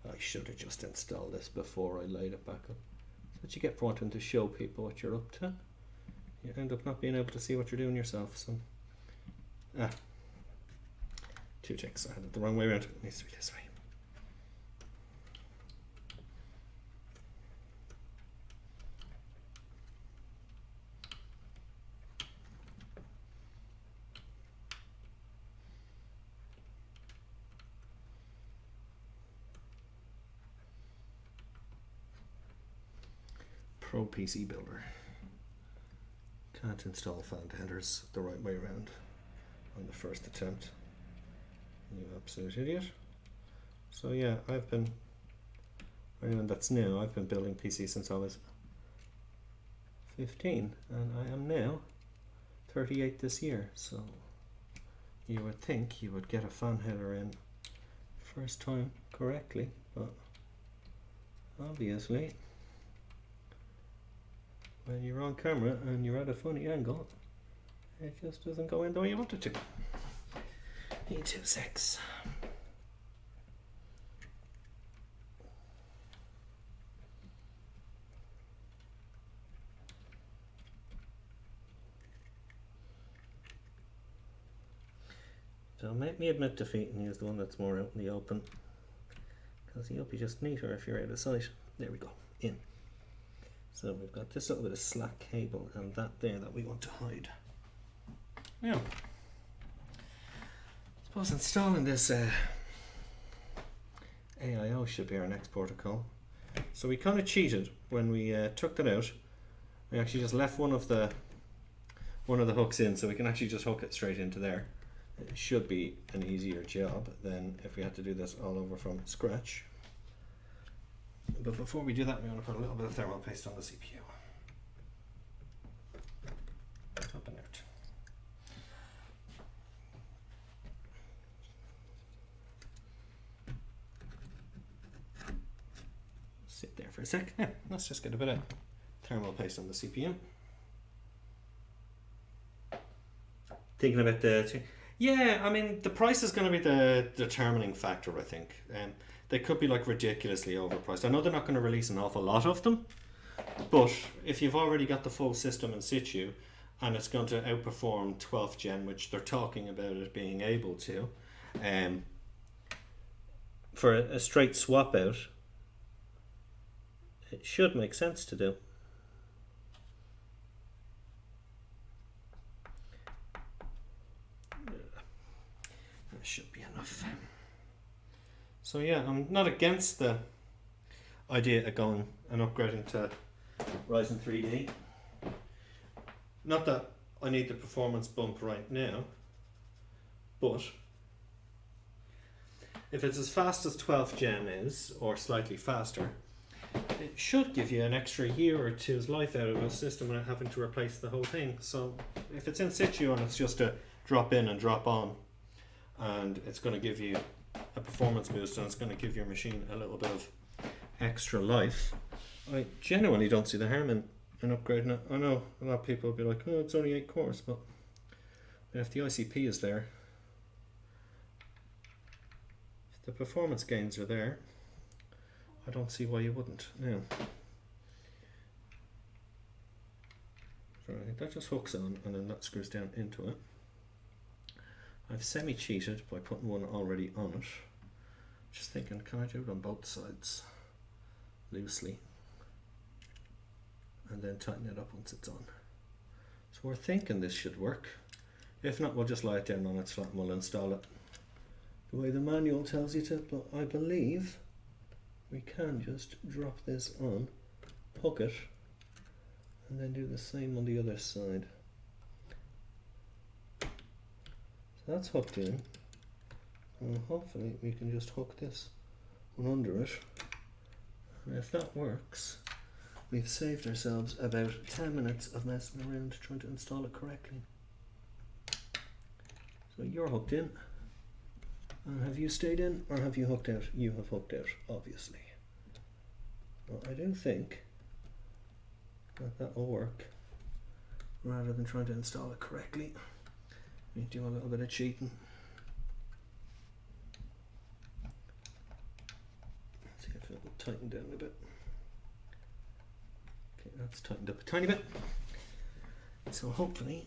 I should have just installed this before I laid it back up. That's what you get for wanting to show people what you're up to. You end up not being able to see what you're doing yourself. So, two ticks. I had it the wrong way around. It needs to be this way. Pro PC Builder. Can't install fan headers the right way around on the first attempt. You absolute idiot. So yeah, I've been, anyone that's new, I've been building PC since I was 15 and I am now 38 this year. So you would think you would get a fan header in first time correctly, but obviously when you're on camera and you're at a funny angle, it just doesn't go in the way you want it to. E26. Don't make me admit defeat and use the one that's more out in the open, because you'll be just neater if you're out of sight. There we go, in. So we've got this little bit of slack cable and that there that we want to hide. Now, I suppose installing this AIO should be our next protocol. So we kind of cheated when we took that out. We actually just left one of the hooks in, so we can actually just hook it straight into there. It should be an easier job than if we had to do this all over from scratch. But before we do that, we want to put a little bit of thermal paste on the CPU. Up and out. Sit there for a sec. Now, let's just get a bit of thermal paste on the CPU. Thinking about the... Yeah, I mean, the price is going to be the determining factor, I think. They could be like ridiculously overpriced. I know they're not going to release an awful lot of them, but if you've already got the full system in situ and it's going to outperform 12th gen, which they're talking about it being able to, for a straight swap out, it should make sense to do. That should be enough. So yeah, I'm not against the idea of going and upgrading to Ryzen 3D. Not that I need the performance bump right now, but if it's as fast as 12th gen is, or slightly faster, it should give you an extra year or two's life out of a system without having to replace the whole thing. So if it's in situ and it's just a drop in and drop on, and it's going to give you a performance boost and it's going to give your machine a little bit of extra life, I genuinely don't see the harm in upgrading it. I know a lot of people will be like, oh, it's only 8 cores, but if the ICP is there, if the performance gains are there, I don't see why you wouldn't. Now, so I think that just hooks on and then that screws down into it. I've semi-cheated by putting one already on it. Just thinking, can I do it on both sides loosely and then tighten it up once it's on? So we're thinking this should work. If not, we'll just lie it down on its flat and we'll install it the way the manual tells you to, but I believe we can just drop this on, hook it, and then do the same on the other side. So that's hooked in, and hopefully we can just hook this one under it, and if that works, we've saved ourselves about 10 minutes of messing around trying to install it correctly. So you're hooked in. And have you stayed in or have you hooked out? You have hooked out, obviously. Well, I do think that will work. Rather than trying to install it correctly, we do a little bit of cheating. Let's see if it will tighten down a bit. Okay, that's tightened up a tiny bit. So hopefully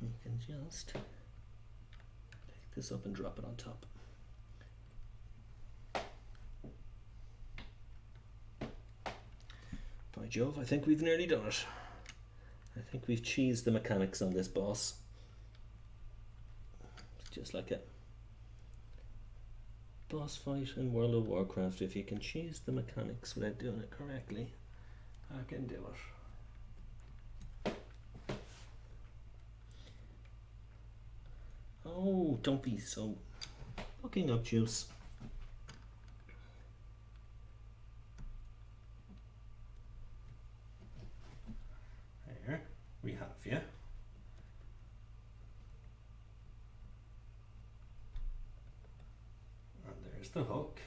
we can just pick this up and drop it on top. By Jove, I think we've nearly done it. I think we've cheesed the mechanics on this boss. Just like a boss fight in World of Warcraft. If you can cheese the mechanics without doing it correctly, I can do it. Oh, don't be so fucking obtuse. There we have you. And there's the hook.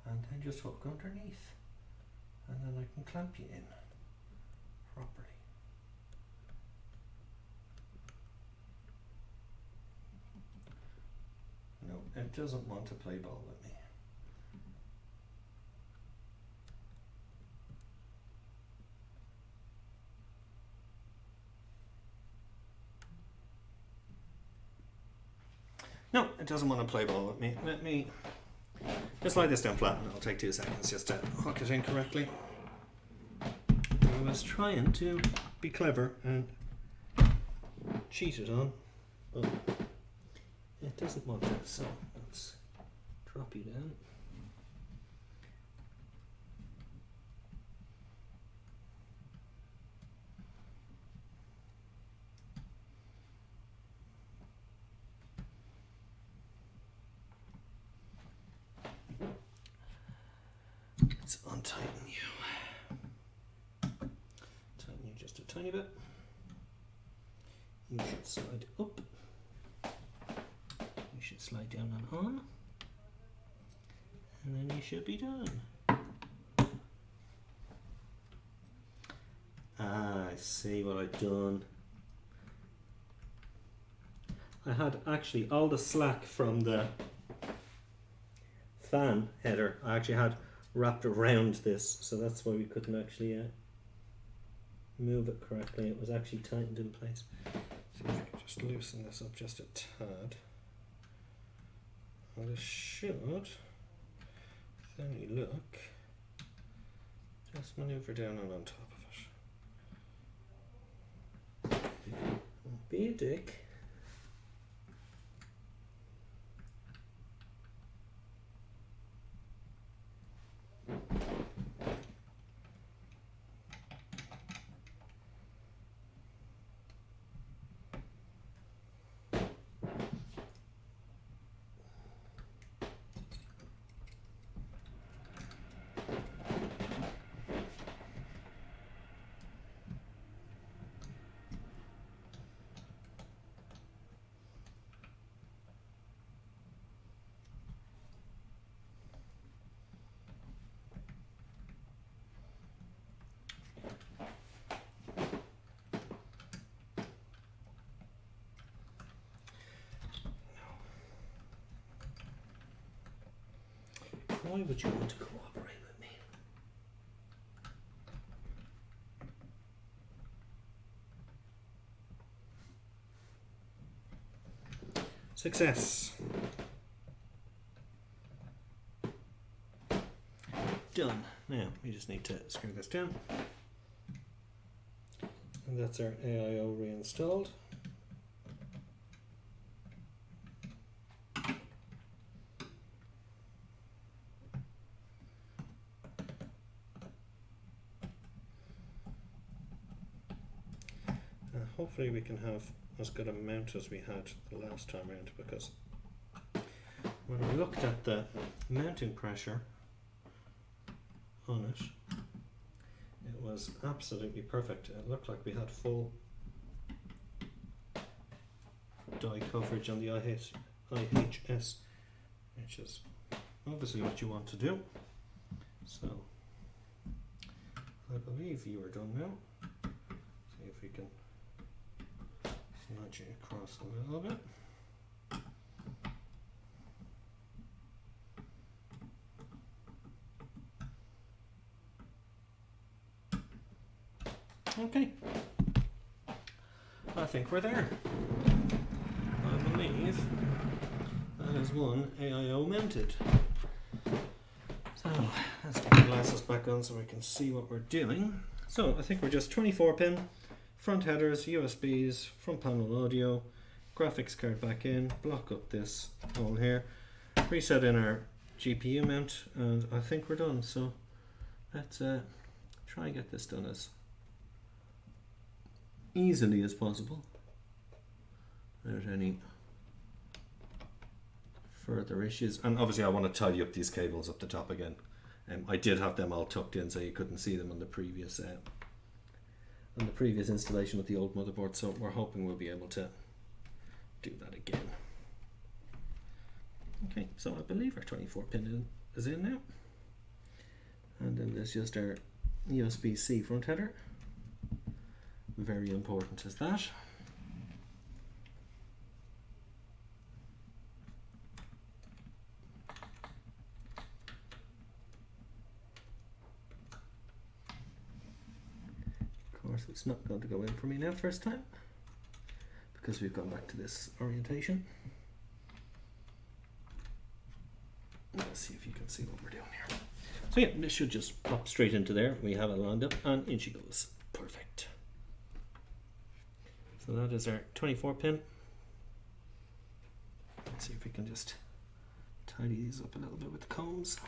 And then just hook underneath. And then I can clamp you in properly. No, it doesn't want to play ball with me. No, it doesn't want to play ball with me. Let me just lie this down flat and it'll take 2 seconds just to hook it in correctly. I was trying to be clever and cheat it on, but it doesn't want to, so let's drop you down. Let's untighten you. Tighten you just a tiny bit. You should slide up. You should slide down and on. And then you should be done. Ah, I see what I've done. I had actually all the slack from the fan header I actually had wrapped around this, so that's why we couldn't actually move it correctly. It was actually tightened in place. So if I can just loosen this up just a tad, and this should, with any luck, just manoeuvre down and on top of it. Don't be a dick. Why would you want to cooperate with me? Success. Done. Now we just need to screw this down. And that's our AIO reinstalled. Hopefully we can have as good a mount as we had the last time round, because when I looked at the mounting pressure on it, it was absolutely perfect. It looked like we had full die coverage on the IHS, which is obviously what you want to do. So I believe you are done now. See if we can nudge it across a little bit. Okay, I think we're there. I believe that is one AIO mounted. So let's get the glasses back on so we can see what we're doing. So I think we're just 24 pin. Front headers, USBs, front panel audio, graphics card back in, block up this hole here, reset in our GPU mount, and I think we're done. So let's try and get this done as easily as possible without any further issues. And obviously I want to tidy up these cables up the top again. I did have them all tucked in so you couldn't see them on the previous installation with the old motherboard, so we're hoping we'll be able to do that again. Okay, so I believe our 24 pin is in now, and then there's just our USB-C front header. Very important is that. Of course, it's not going to go in for me now first time because we've gone back to this orientation. Let's see if you can see what we're doing here. So yeah, this should just pop straight into there. We have it lined up and in she goes. Perfect. So that is our 24 pin. Let's see if we can just tidy these up a little bit with the combs.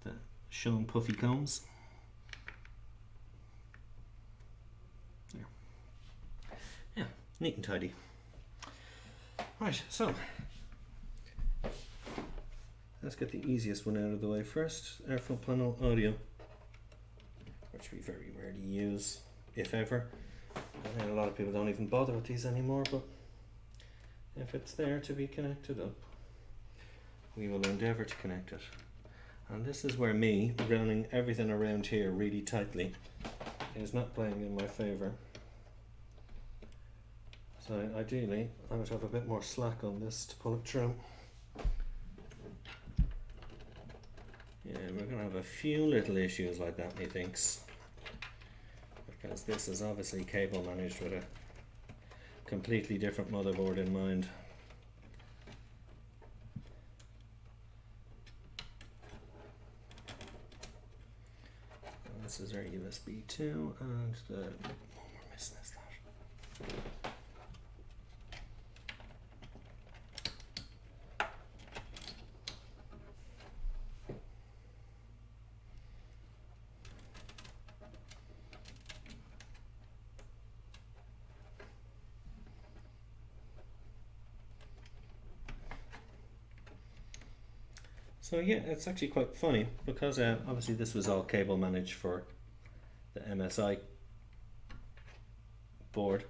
The shown puffy combs. There. Yeah, neat and tidy. Right, so let's get the easiest one out of the way first. Our front panel audio, which we very rarely use, if ever. And a lot of people don't even bother with these anymore, but if it's there to be connected up, we will endeavour to connect it. And this is where me running everything around here really tightly is not playing in my favour. So ideally I would have a bit more slack on this to pull it through. Yeah, we're going to have a few little issues like that, methinks, because this is obviously cable managed with a completely different motherboard in mind. And this is our USB 2 and the one we're missing is that. So yeah, it's actually quite funny because obviously this was all cable managed for the MSI board.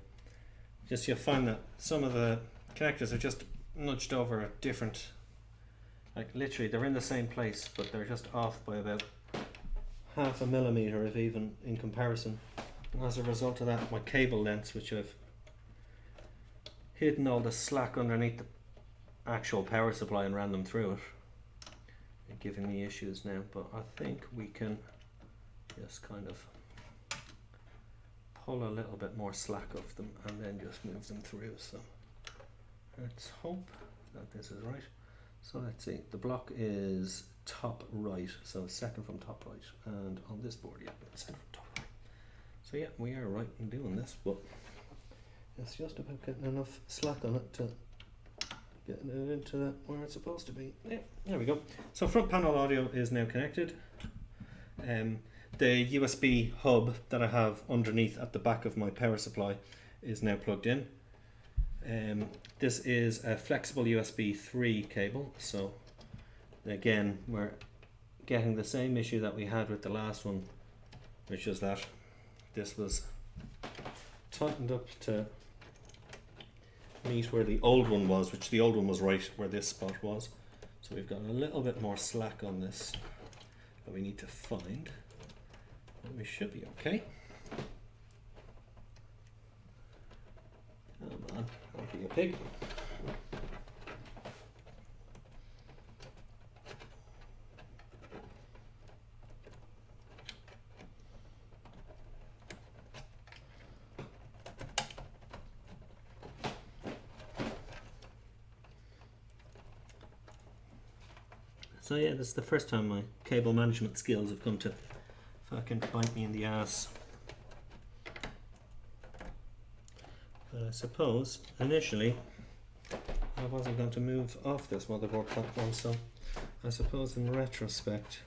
Just you'll find that some of the connectors are just nudged over a different, like literally they're in the same place but they're just off by about half a millimeter if even in comparison. And as a result of that, my cable lengths, which have hidden all the slack underneath the actual power supply and ran them through it, giving me issues now, but I think we can just kind of pull a little bit more slack off them and then just move them through. So Let's hope that this is right. So let's see, the block is top right, so second from top right, and on this board, yeah, it's second from top right. So yeah, we are right in doing this, but it's just about getting enough slack on it to getting it into where it's supposed to be. Yeah, there we go. So front panel audio is now connected. The USB hub that I have underneath at the back of my power supply is now plugged in. This is a flexible USB 3 cable, so again we're getting the same issue that we had with the last one, which is that this was tightened up to meet where the old one was, which the old one was right where this spot was. So we've got a little bit more slack on this that we need to find, but we should be okay. Come on, don't be a pig. So yeah, this is the first time my cable management skills have come to fucking bite me in the ass. But I suppose initially I wasn't going to move off this motherboard platform, so I suppose in retrospect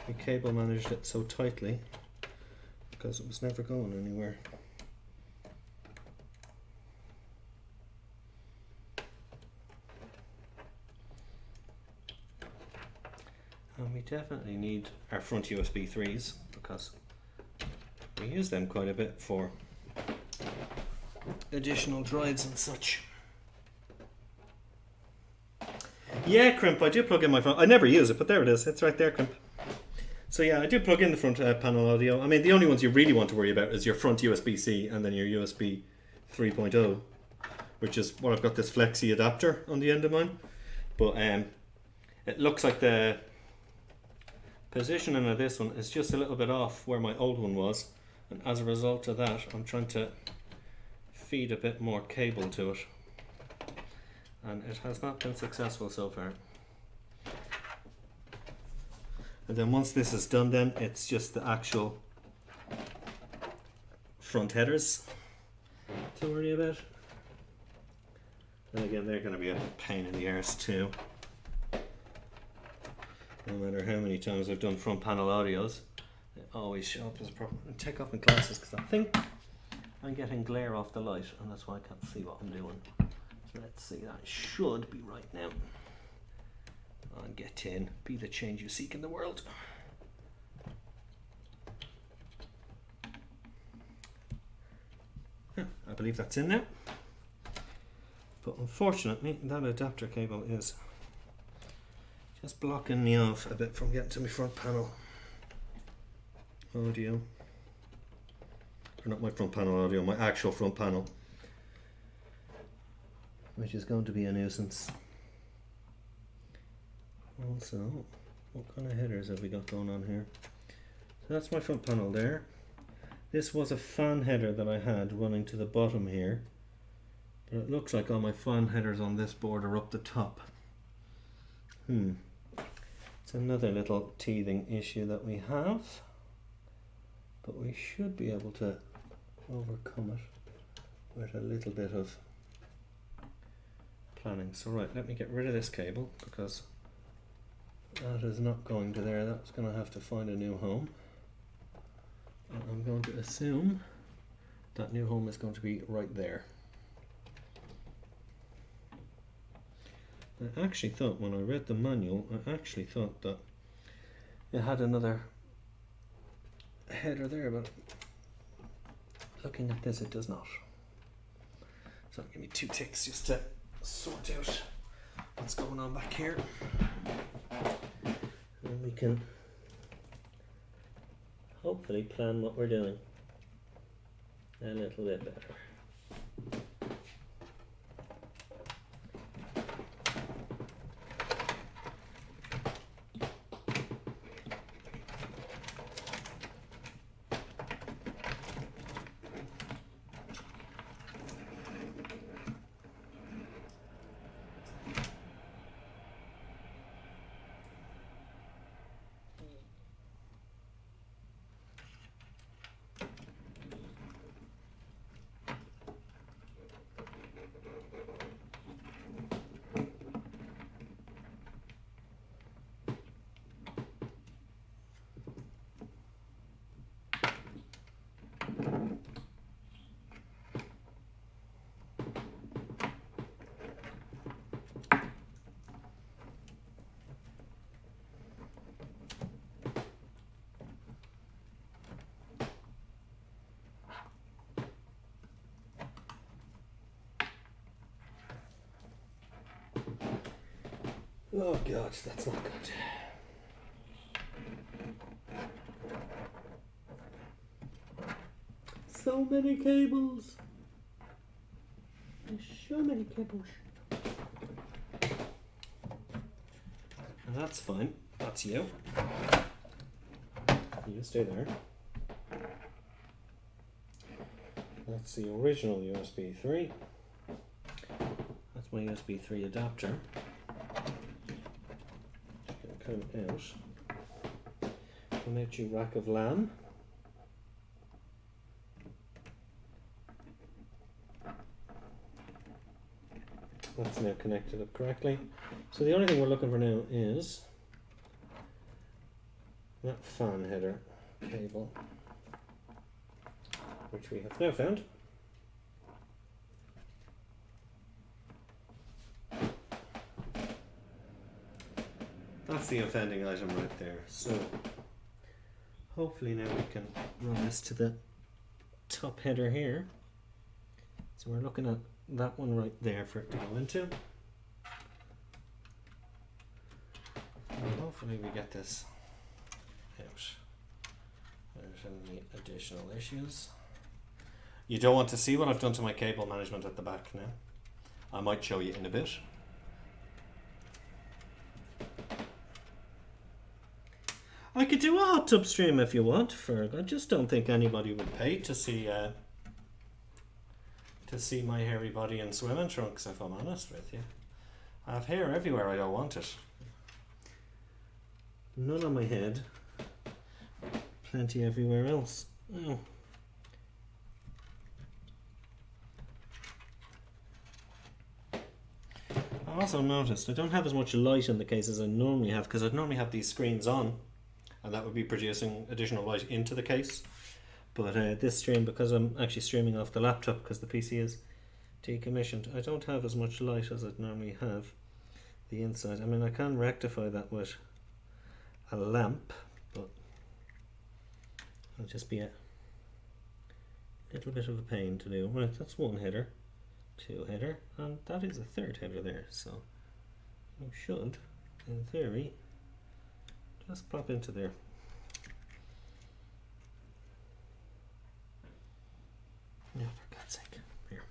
we cable managed it so tightly because it was never going anywhere. And we definitely need our front USB 3s because we use them quite a bit for additional drives and such. Yeah, Crimp, I do plug in my front. I never use it, but there it is. It's right there, Crimp. So yeah, I do plug in the front panel audio. I mean, the only ones you really want to worry about is your front USB-C and then your USB 3.0, which is what I've got this flexi adapter on the end of mine. But it looks like the positioning of this one is just a little bit off where my old one was, and as a result of that I'm trying to feed a bit more cable to it, and it has not been successful so far. And then once this is done, then it's just the actual front headers to worry about, and again they're going to be a pain in the arse too. No matter how many times I've done front panel audios, they always show up as a problem. I'll take off my glasses because I think I'm getting glare off the light and that's why I can't see what I'm doing. So let's see, that should be right now. And get in, be the change you seek in the world. I believe that's in now. But unfortunately that adapter cable is just blocking me off a bit from getting to my front panel audio. Or not my front panel audio, my actual front panel, which is going to be a nuisance. Also, what kind of headers have we got going on here? So that's my front panel there. This was a fan header that I had running to the bottom here, but it looks like all my fan headers on this board are up the top. It's another little teething issue that we have, but we should be able to overcome it with a little bit of planning. So right, let me get rid of this cable because that is not going to there. That's going to have to find a new home. And I'm going to assume that new home is going to be right there. I actually thought when I read the manual, I actually thought that it had another header there, but looking at this it does not. So give me 2 ticks just to sort out what's going on back here. And we can hopefully plan what we're doing a little bit better. Oh god, that's not good. So many cables. There's so many cables. And that's fine. That's you. You stay there. That's the original USB 3. That's my USB 3 adapter. Just going to come out. Come out you rack of lamb. That's now connected up correctly. So the only thing we're looking for now is that fan header cable, which we have now found. That's the offending item right there. So hopefully now we can run this to the top header here. So we're looking at that one right there for it to go into. And hopefully we get this out without any additional issues. You don't want to see what I've done to my cable management at the back now. I might show you in a bit. I could do a hot tub stream if you want, Ferg. I just don't think anybody would pay to see my hairy body in swimming trunks, if I'm honest with you. I have hair everywhere, I don't want it. None on my head. Plenty everywhere else. Oh. I also noticed I don't have as much light in the case as I normally have, because I'd normally have these screens on and that would be producing additional light into the case. But this stream, because I'm actually streaming off the laptop because the PC is decommissioned, I don't have as much light as I'd normally have the inside. I mean, I can rectify that with a lamp, but it'll just be a little bit of a pain to do. Right, that's one header, two header, and that is a third header there, so you should, in theory, just pop into there. No, for God's sake. Here.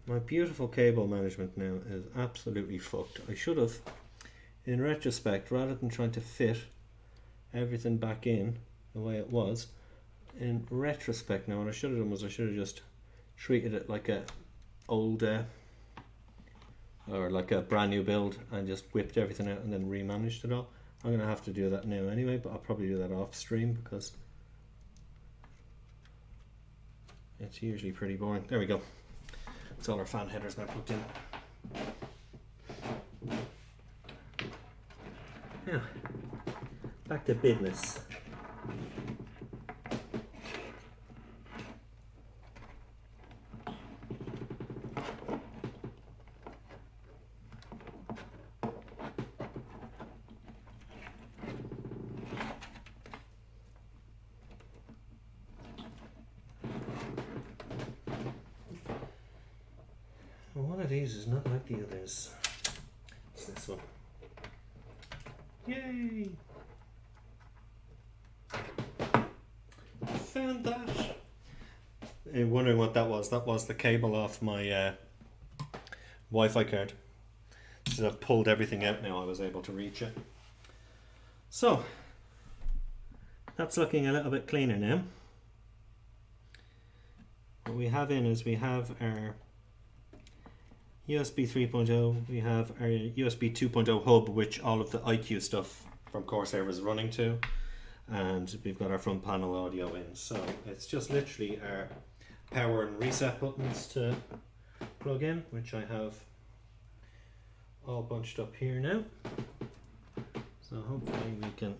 My beautiful cable management now is absolutely fucked. I should have, in retrospect, rather than trying to fit everything back in the way it was, in retrospect now, what I should have done was I should have just treated it like a old or like a brand new build and just whipped everything out and then remanaged it all. I'm going to have to do that now anyway, but I'll probably do that off stream because it's usually pretty boring. There we go. It's all our fan headers now plugged in. Now, back to business. One of these is not like the others. It's this one. Yay! Found that. You're wondering what that was? That was the cable off my Wi-Fi card. So I've pulled everything out now. I was able to reach it. So that's looking a little bit cleaner now. What we have in is we have our USB 3.0, we have our USB 2.0 hub, which all of the IQ stuff from Corsair is running to, and we've got our front panel audio in. So it's just literally our power and reset buttons to plug in, which I have all bunched up here now. So hopefully we can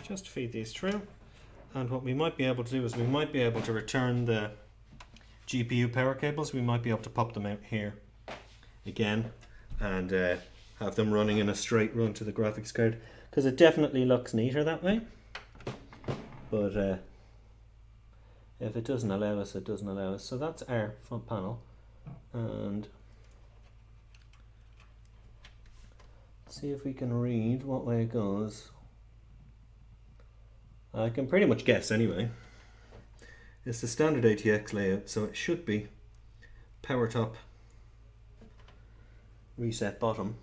just feed these through, and what we might be able to do is we might be able to return the GPU power cables. We might be able to pop them out here again and have them running in a straight run to the graphics card, because it definitely looks neater that way. But if it doesn't allow us, it doesn't allow us. So that's our front panel, and See if we can read what way it goes. I can pretty much guess anyway. It's the standard ATX layout, so it should be power top, reset bottom,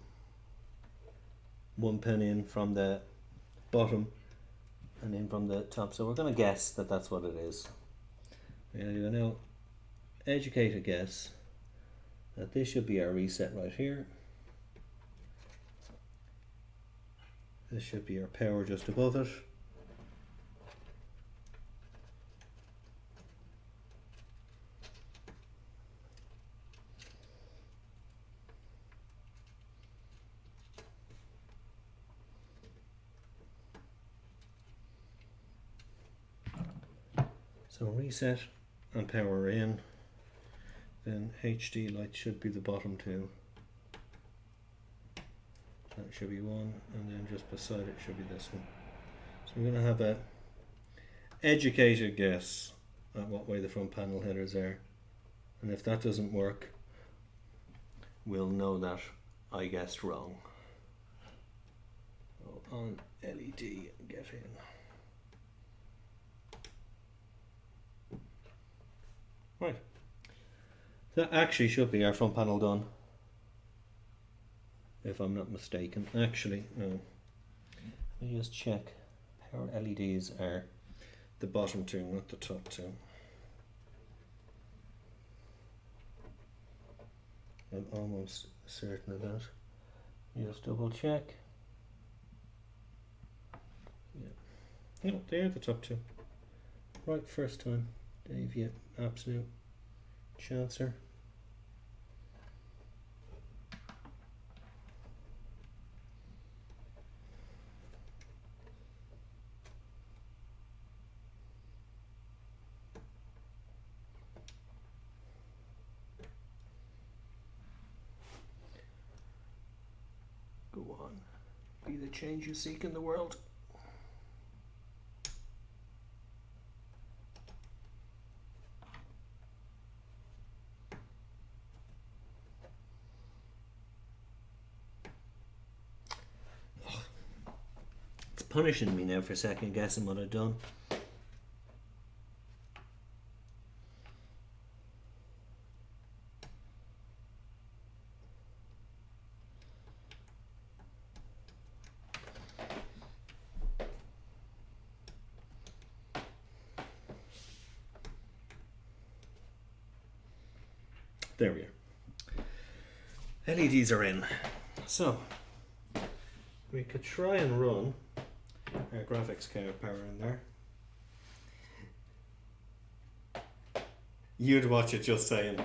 1 pin in from the bottom and in from the top. So we're going to guess that that's what it is. We're going to do a now educated guess that this should be our reset right here. This should be our power just above it. So reset and power in, then HD light should be the bottom two. That should be one, and then just beside it should be this one. So we're going to have a educated guess at what way the front panel headers are, and if that doesn't work, we'll know that I guessed wrong. So on LED, get in. Right, that actually should be our front panel done, if I'm not mistaken. Actually, no. Let me just check. Power LEDs are the bottom two, not the top two. I'm almost certain of that. Just double check. Yeah. No, they're the top two. Right, first time. Dave, you absolute chancer. Go on, be the change you seek in the world. Punishing me now for second guessing what I've done. There we are. LEDs are in. So we could try and run our graphics card power in there. You'd watch it, just saying.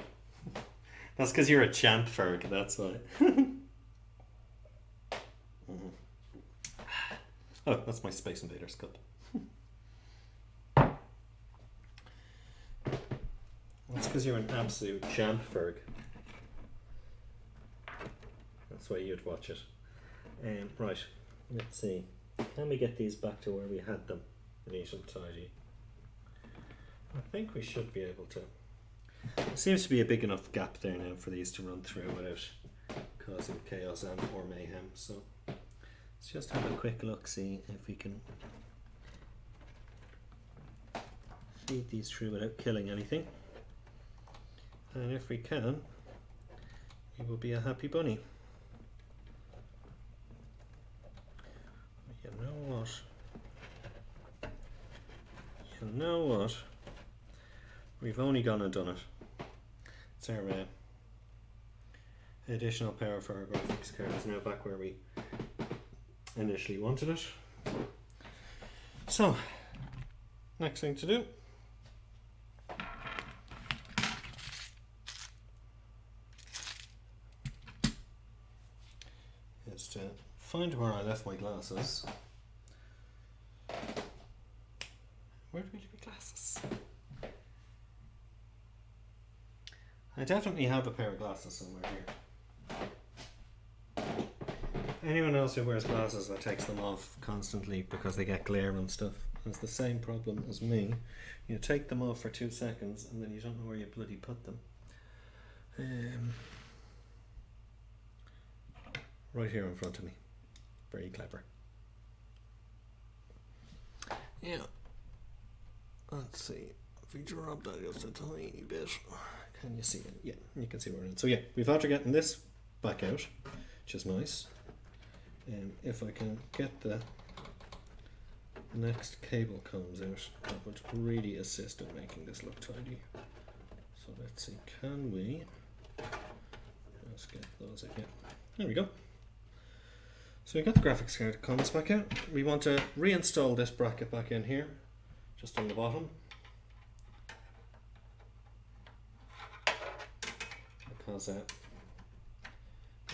That's because you're a champ, Ferg, that's why. Oh, that's my Space Invaders cup. That's because you're an absolute champ, Ferg. That's why you'd watch it. Right, let's see. Can we get these back to where we had them, neat and tidy? I think we should be able to. There seems to be a big enough gap there now for these to run through without causing chaos and or mayhem. So let's just have a quick look, see if we can feed these through without killing anything. And if we can, we will be a happy bunny. You know what? You know what? We've only gone and done it. It's our additional power for our graphics card is now back where we initially wanted it. So, next thing to do is to find where I left my glasses. Where did we leave my glasses? I definitely have a pair of glasses somewhere here. Anyone else who wears glasses that takes them off constantly because they get glare and stuff has the same problem as me. You take them off for 2 seconds and then you don't know where you bloody put them. Right here in front of me. Very clever. Yeah. Let's see. If we drop that just a tiny bit, can you see it? Yeah, you can see where we're in. So yeah, we've after getting this back out, which is nice. If I can get the next cable comes out, that would really assist in making this look tidy. So let's see, can we just get those again? There we go. So we got the graphics card comes back out. We want to reinstall this bracket back in here, just on the bottom. Because it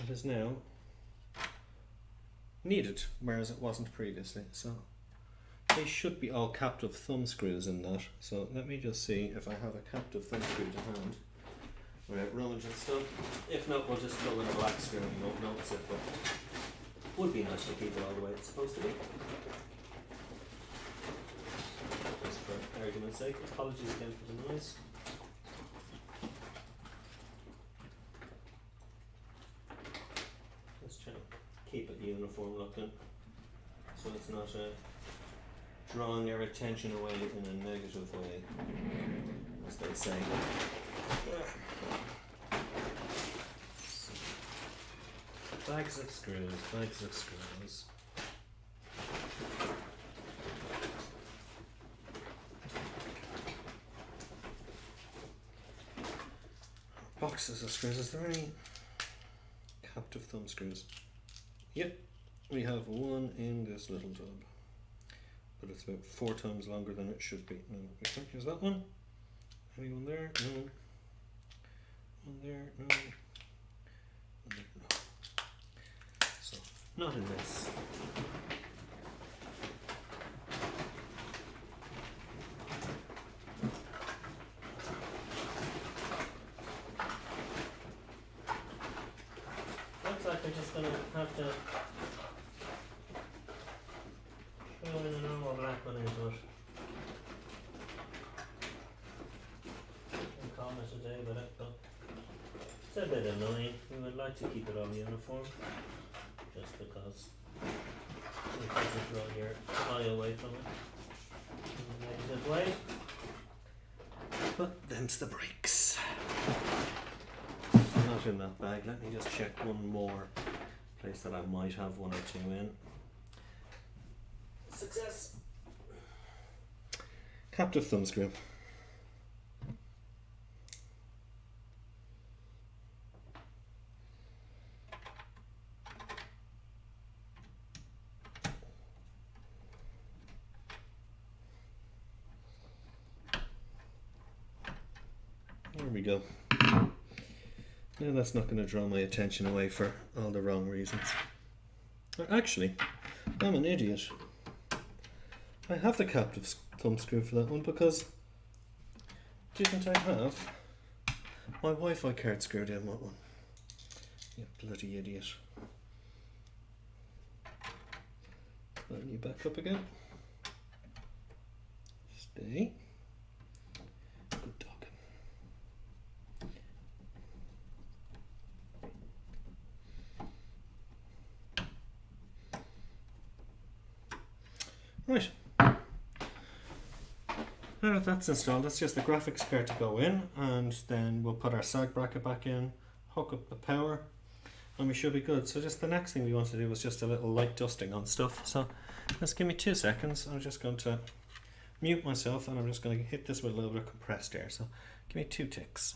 is now needed, whereas it wasn't previously. So they should be all captive thumb screws in that. So let me just see if I have a captive thumb screw to hand without rummaging stuff. If not, we'll just go in a black screw and you won't notice it, but it would be nice to keep it all the way it's supposed to be. Just for argument's sake, apologies again for the noise. Just trying to keep it uniform looking so it's not drawing your attention away in a negative way, as they say. Bags of screws, bags of screws. Boxes of screws. Is there any captive thumb screws? Yep, we have one in this little tub, but it's about 4 times longer than it should be. No, we can't use that one. Anyone there? No. One there? No. One there? No. So, not in this. Looks like we're just going to have to throw in a normal black one into it. We'll call it a day with it, but it's a bit annoying. We would like to keep it all uniform, just because it doesn't draw your eye away from it in a negative way. But them's the breaks. Not in that bag. Let me just check one more place that I might have 1 or 2 in. Success! Captive thumb screw. There we go. Now that's not going to draw my attention away for all the wrong reasons. Actually, I'm an idiot. I have the captive thumb screw for that one because didn't I have my Wi-Fi card screwed in that one? You bloody idiot. Line you back up again. Stay. Good dog. Right. Now that that's installed, that's just the graphics card to go in, and then we'll put our sag bracket back in, hook up the power, and we should be good. So just the next thing we want to do is just a little light dusting on stuff. So just give me 2 seconds. I'm just going to mute myself, and I'm just going to hit this with a little bit of compressed air. So give me 2 ticks.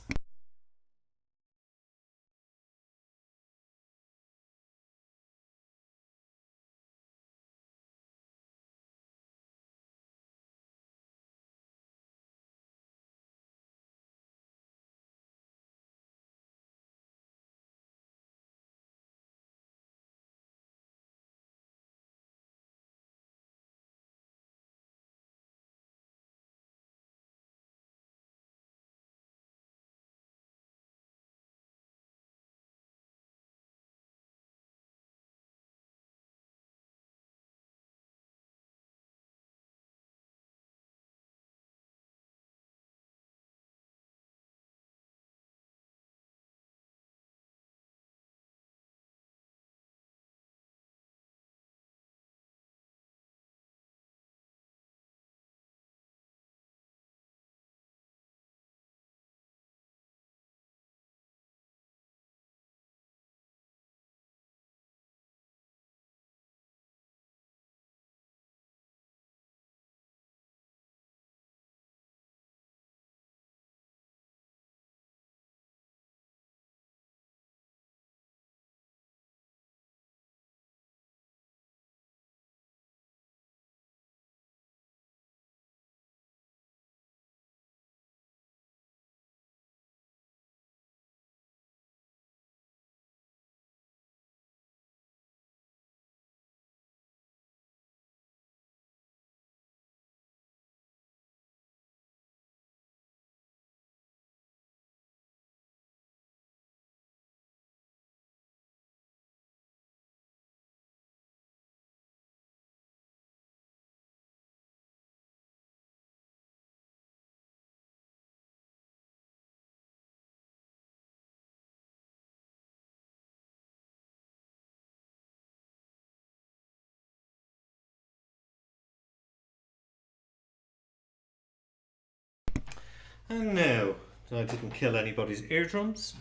And now that I didn't kill anybody's eardrums,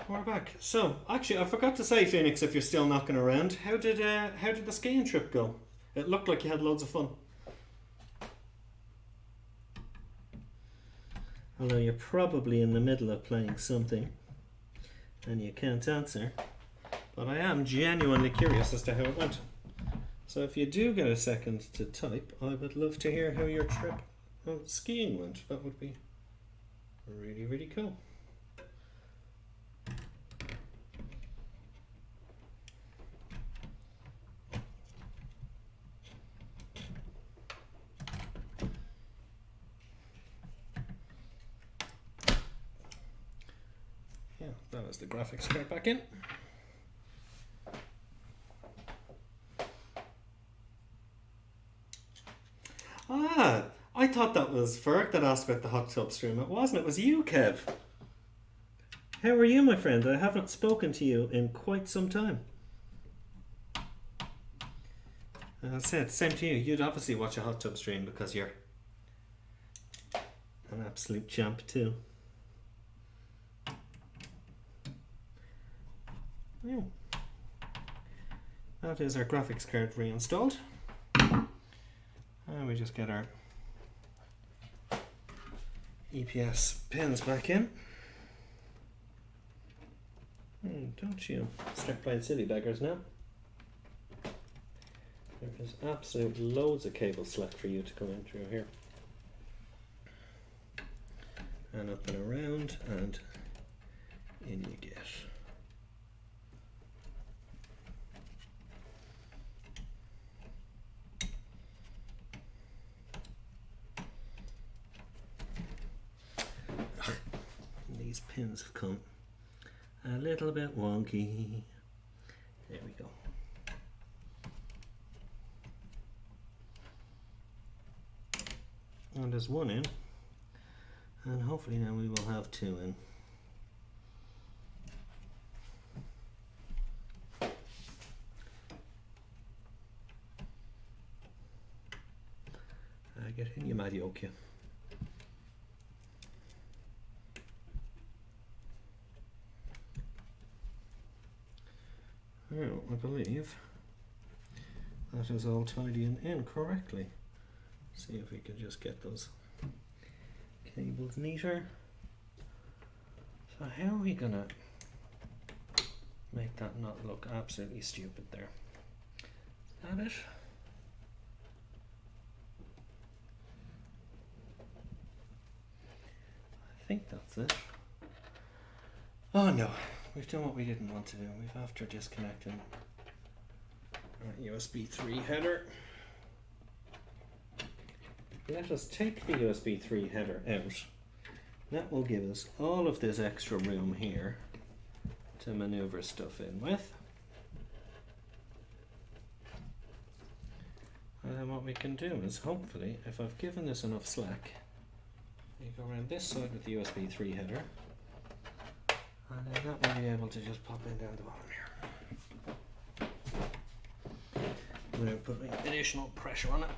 we're back. So, actually, I forgot to say, Phoenix, if you're still knocking around, how did the skiing trip go? It looked like you had loads of fun. Although you're probably in the middle of playing something and you can't answer. But I am genuinely curious as to how it went. So if you do get a second to type, I would love to hear how your trip of skiing went. That would be really, really cool. Yeah, that was the graphics card back in. Ah, I thought that was Ferg that asked about the hot tub stream. It wasn't, it was you, Kev. How are you, my friend? I haven't spoken to you in quite some time. As I said, same to you. You'd obviously watch a hot tub stream because you're an absolute champ too. Yeah. That is our graphics card reinstalled. And we just get our EPS pins back in. Don't you start playing silly beggars now. There is absolute loads of cable slack for you to come in through here. And up and around, and in you get. These pins have come a little bit wonky. There we go. And there's one in, and hopefully now we will have two in. Get in, you mad yoke, you. Well, I believe that is all tidying in correctly. See if we can just get those cables neater. So how are we gonna make that not look absolutely stupid there? Is that it? I think that's it. Oh no, we've done what we didn't want to do. We've after disconnecting our USB 3 header. Let us take the USB 3 header out. That will give us all of this extra room here to maneuver stuff in with. And then what we can do is, hopefully, if I've given this enough slack, you go around this side with the USB 3 header, and then that will be able to just pop in down the bottom here without putting additional pressure on it.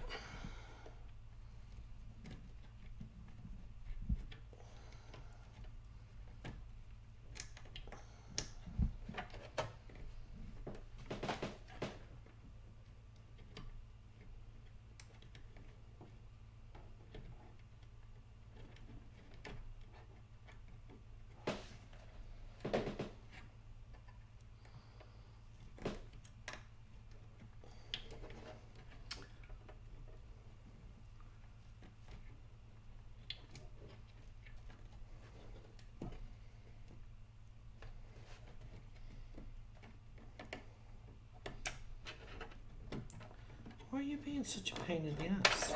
Why are you being such a pain in the ass?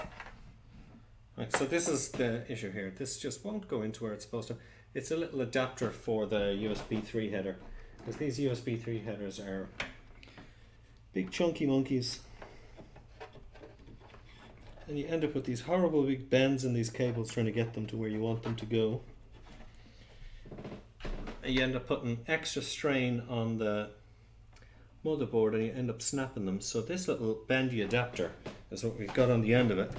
Right, so this is the issue here. This just won't go into where it's supposed to. It's a little adapter for the USB 3 header, because these USB 3 headers are big chunky monkeys, and you end up with these horrible big bends in these cables trying to get them to where you want them to go. And you end up putting extra strain on the motherboard and you end up snapping them. So this little bendy adapter is what we've got on the end of it,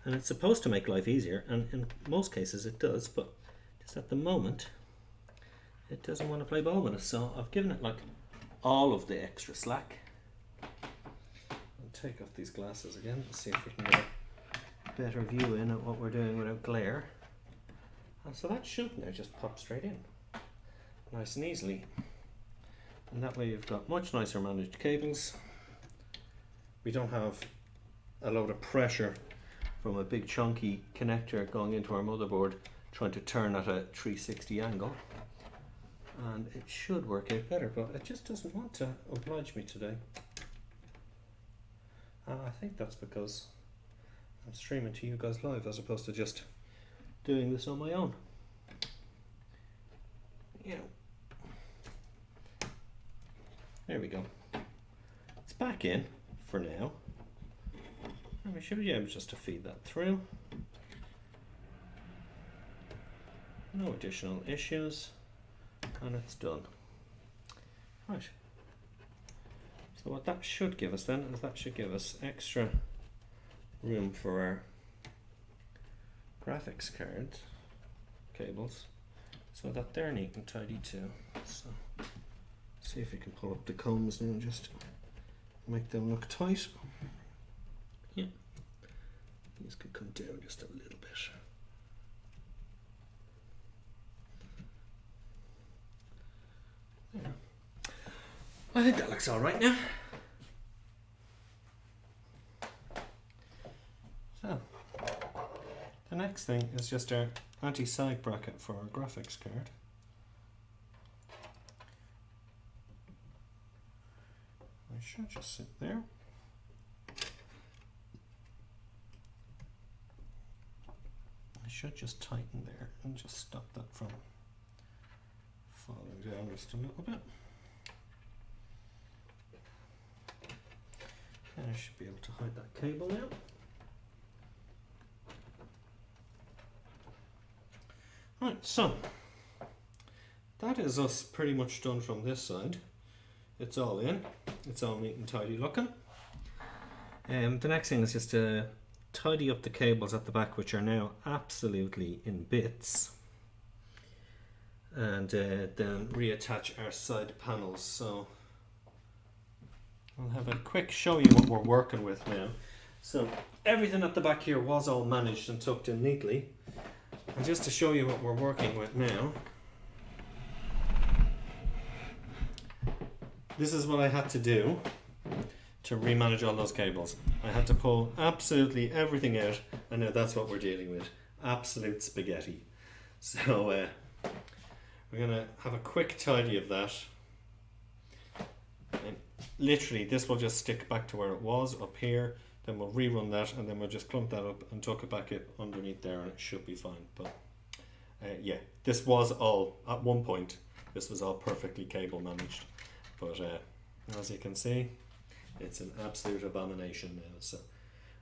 and it's supposed to make life easier, and in most cases it does, but just at the moment it doesn't want to play ball with us, so I've given it like all of the extra slack. I'll take off these glasses again and see if we can get a better view in at what we're doing without glare. And so that should now just pop straight in nice and easily, and that way you've got much nicer managed cables. We don't have a load of pressure from a big chunky connector going into our motherboard trying to turn at a 360 angle, and it should work out better, but it just doesn't want to oblige me today. And I think that's because I'm streaming to you guys live as opposed to just doing this on my own. You know, there we go. It's back in for now, and we should be able just to feed that through. No additional issues, and it's done. Right. So what that should give us then is that should give us extra room for our graphics card cables, so that they're neat and tidy too. So see if we can pull up the combs now and just make them look tight. Yeah, these could come down just a little bit. Yeah. I think that looks all right now. So the next thing is just our anti-sag bracket for our graphics card. I should just sit there. I should just tighten there and just stop that from falling down just a little bit. And I should be able to hide that cable now. Right, so that is us pretty much done from this side. It's all in, it's all neat and tidy looking. The next thing is just to tidy up the cables at the back, which are now absolutely in bits, and then reattach our side panels. So I'll have a quick show you what we're working with now. So everything at the back here was all managed and tucked in neatly, and just to show you what we're working with now, this is what I had to do to remanage all those cables. I had to pull absolutely everything out, and now that's what we're dealing with. Absolute spaghetti. So we're going to have a quick tidy of that. And literally this will just stick back to where it was up here, then we'll rerun that, and then we'll just clump that up and tuck it back up underneath there, and it should be fine. But yeah, this was all, at one point, this was all perfectly cable managed. But as you can see, it's an absolute abomination now. So,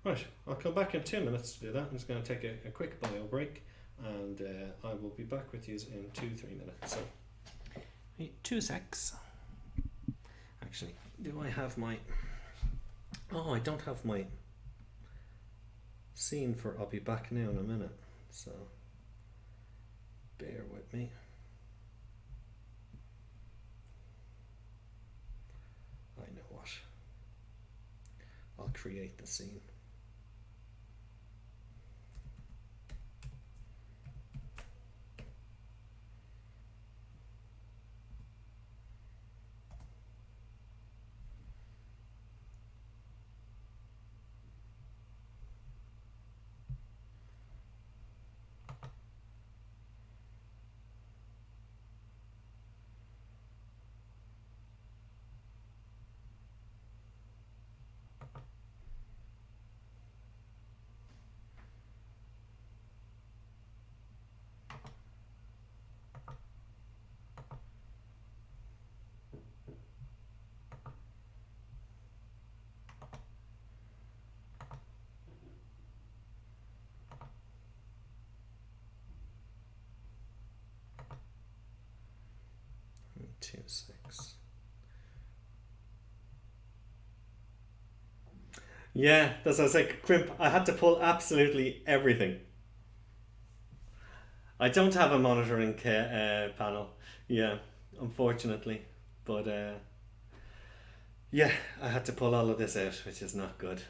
right, I'll come back in 2 minutes to do that. I'm just going to take a quick bio break, and I will be back with you in 2-3 minutes. So, 2 secs. Actually, do I have my... Oh, I don't have my scene for I'll be back now in a minute. So, bear with me. I know what. I'll create the scene. Two, 6. Yeah, that's what I was like. Crimp. I had to pull absolutely everything. I don't have a monitoring panel. Yeah, unfortunately, but yeah, I had to pull all of this out, which is not good.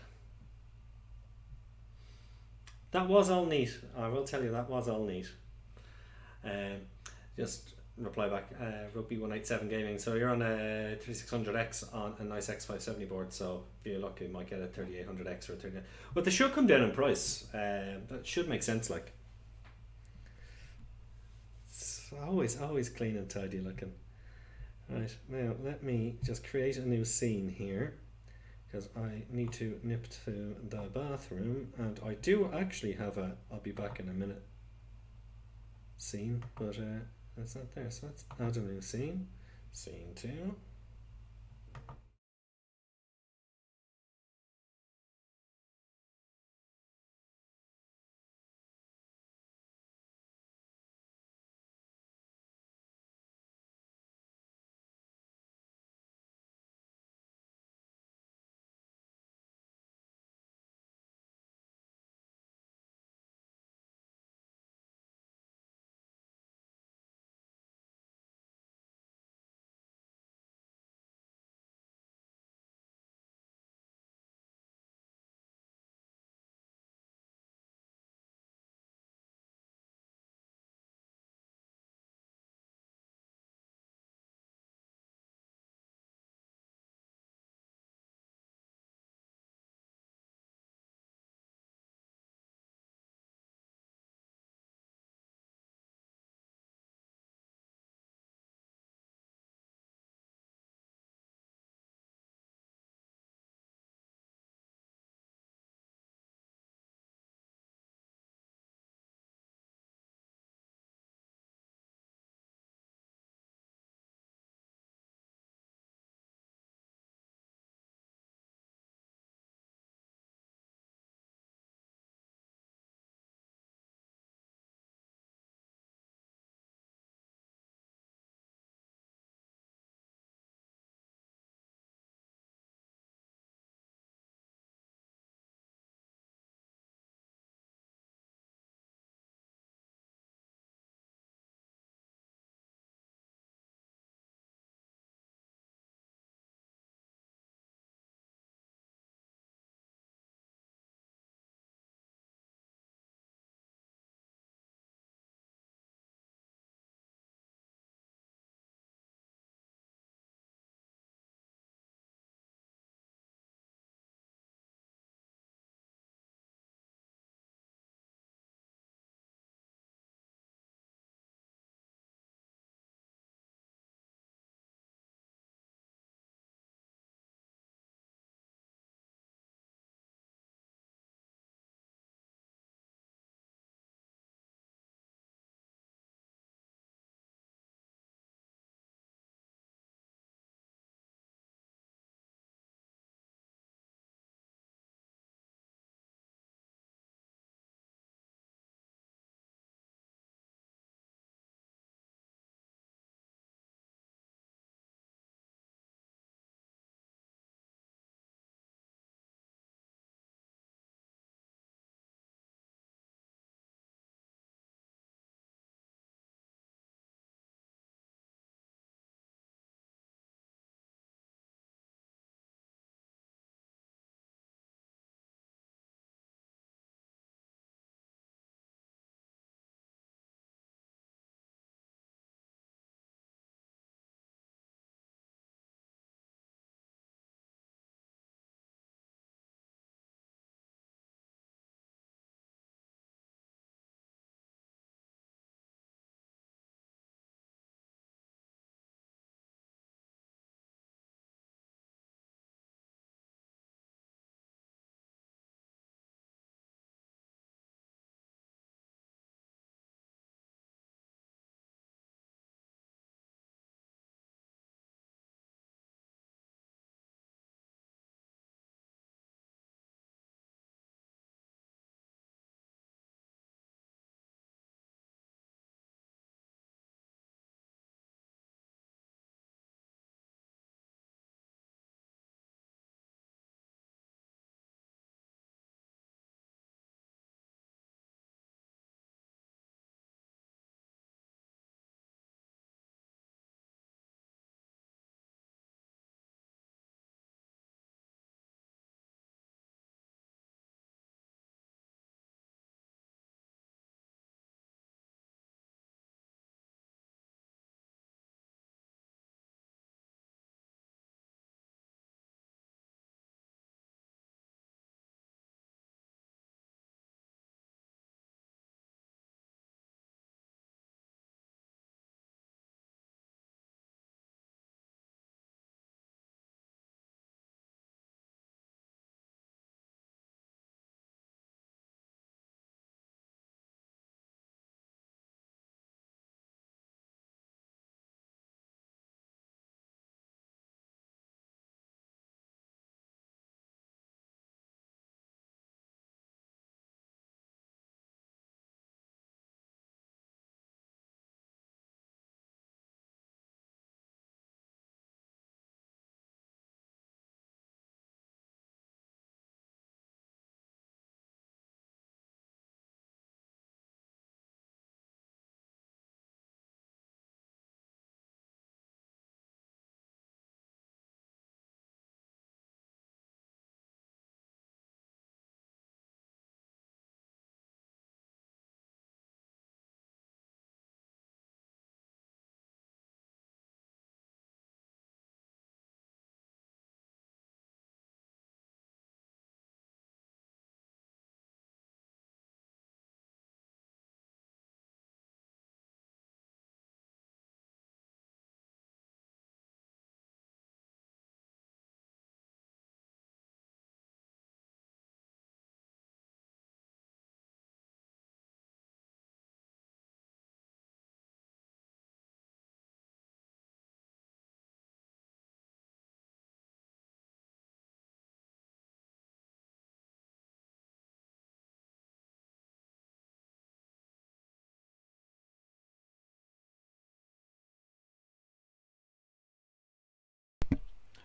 That was all neat. I will tell you that was all neat. Um, just reply back. Rugby 187 Gaming. So you're on a 3600X on a nice X570 board. So if you're lucky, you might get a 3800X or a 30. But they should come down in price. That should make sense. Like it's always clean and tidy looking. Right now, let me just create a new scene here because I need to nip to the bathroom, and I do actually have a I'll be back in a minute scene, but it's not there. So let's add a new scene. Scene 2.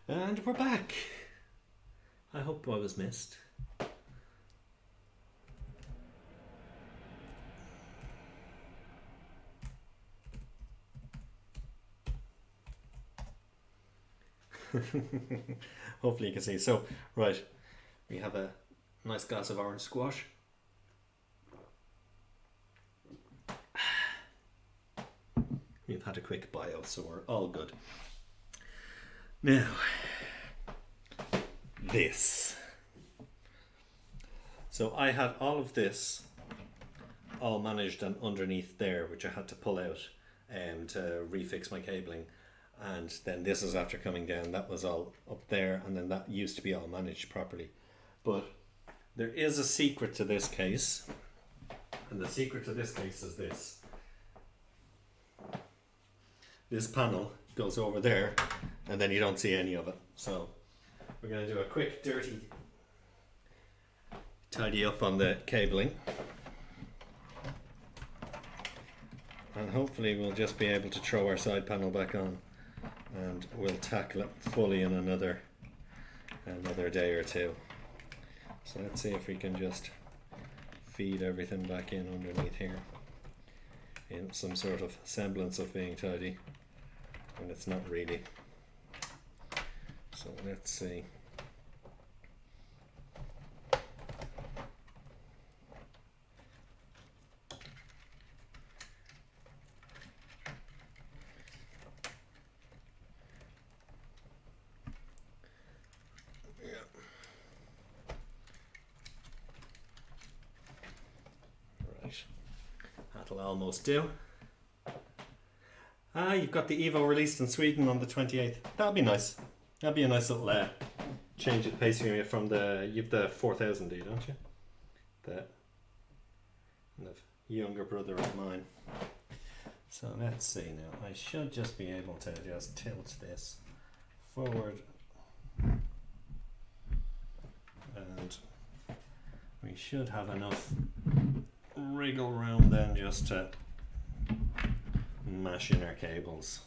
And we're back. I hope I was missed. Hopefully you can see. So, right, we have a nice glass of orange squash. We've had a quick bio, so we're all good. Now, this. So I had all of this all managed and underneath there, which I had to pull out to refix my cabling. And then this is after coming down. That was all up there, and then that used to be all managed properly. But there is a secret to this case, and the secret to this case is this. This panel goes over there, and then you don't see any of it. So we're going to do a quick dirty tidy up on the cabling, and hopefully we'll just be able to throw our side panel back on, and we'll tackle it fully in another day or two. So let's see if we can just feed everything back in underneath here in some sort of semblance of being tidy, and it's not really. So let's see. That'll almost do. You've got the Evo released in Sweden on the 28th. That'll be nice. That'll be a nice little change of pace for you from the, you've the 4000D, don't you? The younger brother of mine. So let's see now. I should just be able to just tilt this forward, and we should have enough wriggle room then just to mash in our cables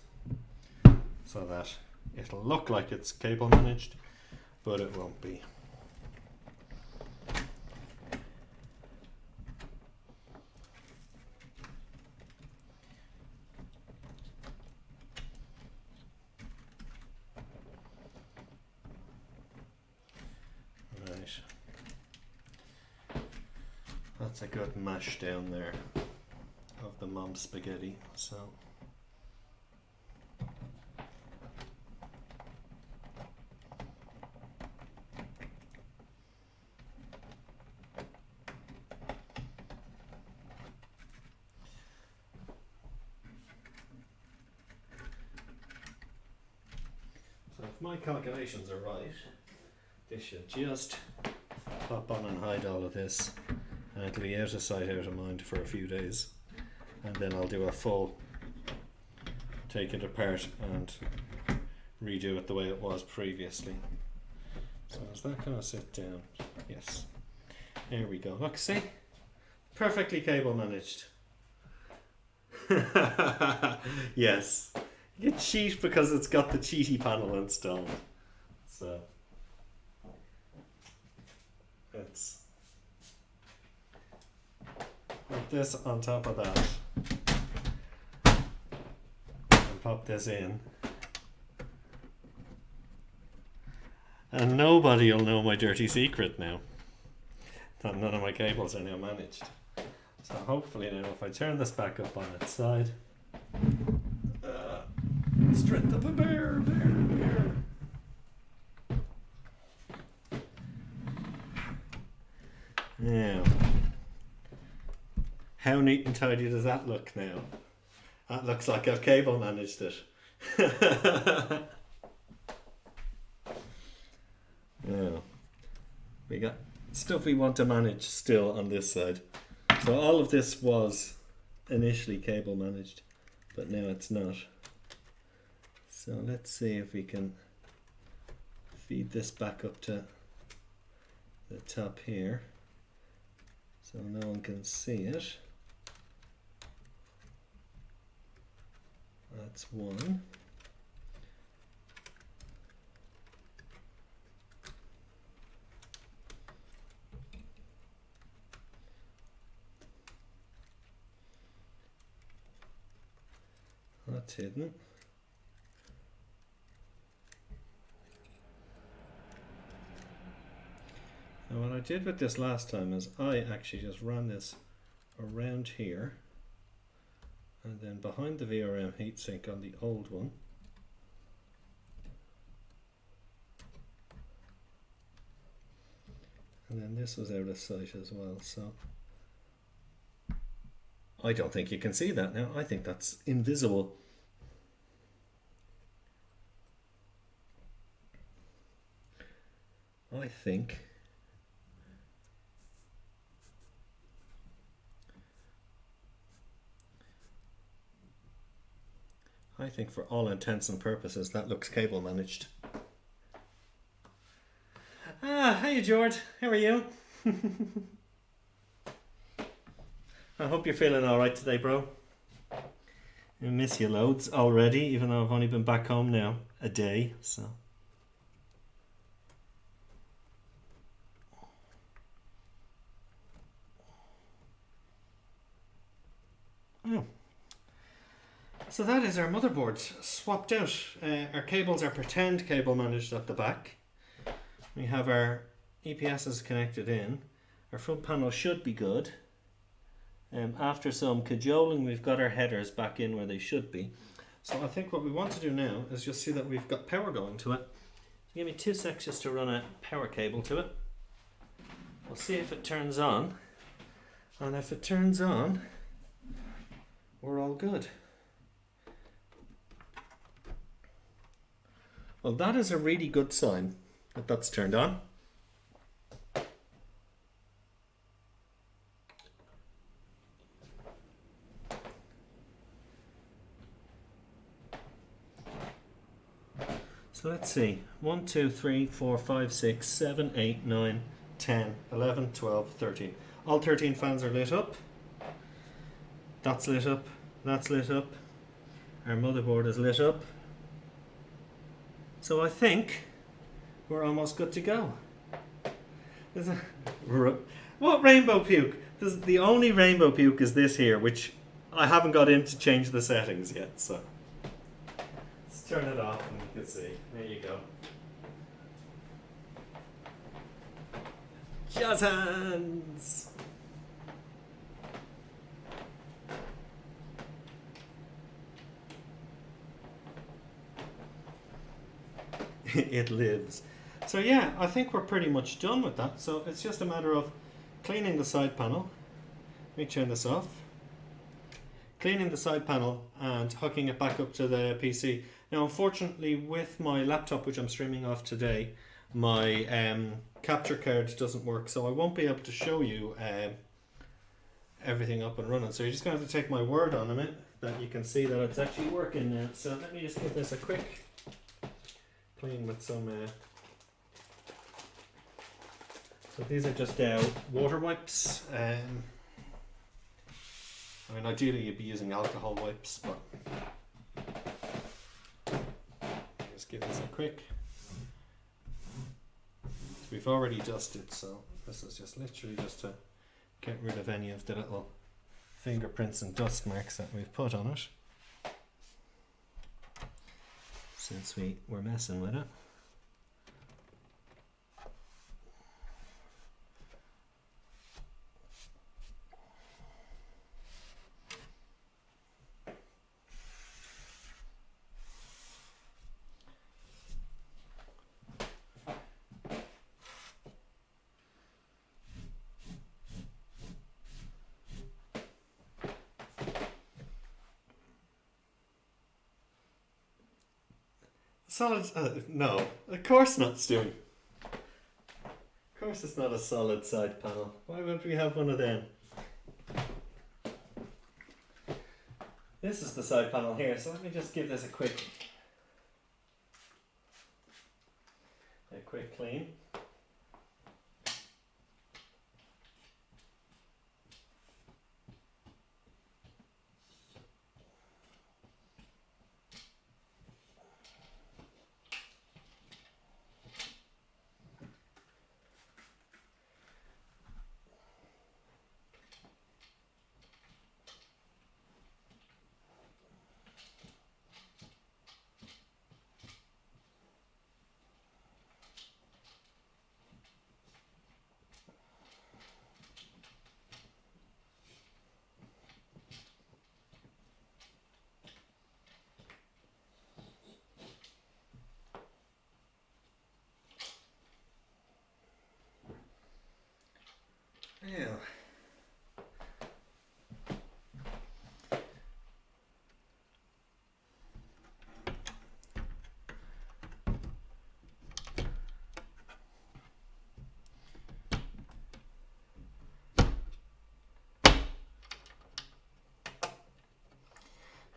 so that it'll look like it's cable managed, but it won't be. That's a good mash down there of the mom spaghetti. So if my calculations are right, this should just pop on and hide all of this, and it'll be out of sight, out of mind for a few days, and then I'll do a full take it apart and redo it the way it was previously. So is that going to sit down? Yes. There we go. Look, see? Perfectly cable managed. Yes. You cheat because it's got the cheaty panel installed. So let's put this on top of that and pop this in, and nobody will know my dirty secret now that none of my cables are now managed. So hopefully now if I turn this back up on its side, strength of a bear. Now, how neat and tidy does that look now? That looks like I've cable managed it. Now, we got stuff we want to manage still on this side. So all of this was initially cable managed, but now it's not. So let's see if we can feed this back up to the top here, so no one can see it. That's one. that's hidden. And what I did with this last time is I actually just ran this around here and then behind the VRM heatsink on the old one. And then this was out of sight as well, so I don't think you can see that now. I think that's invisible. I think for all intents and purposes that looks cable managed. Hiya George, how are you? I hope you're feeling alright today, bro. I miss you loads already, even though I've only been back home now a day, so. Oh. So that is our motherboard swapped out. Our cables are pretend cable managed at the back. We have our EPSs connected in. Our front panel should be good. After some cajoling, we've got our headers back in where they should be. So I think what we want to do now is just see that we've got power going to it. Give me 2 seconds just to run a power cable to it. We'll see if it turns on. And if it turns on, we're all good. Well, that is a really good sign that that's turned on. So let's see, 1, 2, 3, 4, 5, 6, 7, 8, 9, 10, 11, 12, 13. All 13 fans are lit up. That's lit up, that's lit up. Our motherboard is lit up. So I think we're almost good to go. What rainbow puke? The only rainbow puke is this here, which I haven't got in to change the settings yet, so. Let's turn it off and you can see. There you go. Jazz hands! It lives. So yeah, I think we're pretty much done with that. So it's just a matter of cleaning the side panel. Let me turn this off. Cleaning the side panel and hooking it back up to the PC. Now unfortunately with my laptop, which I'm streaming off today, my capture card doesn't work, so I won't be able to show you everything up and running. So you're just going to have to take my word on it that you can see that it's actually working now. So let me just give this a quick clean with some so these are just water wipes. I mean ideally you'd be using alcohol wipes, but just give this a quick. We've already dusted, so this is just literally just to get rid of any of the little fingerprints and dust marks that we've put on it, since we were messing with it. Solid, no, of course not, Stu. Of course it's not a solid side panel. Why wouldn't we have one of them? This is the side panel here, so let me just give this a quick clean.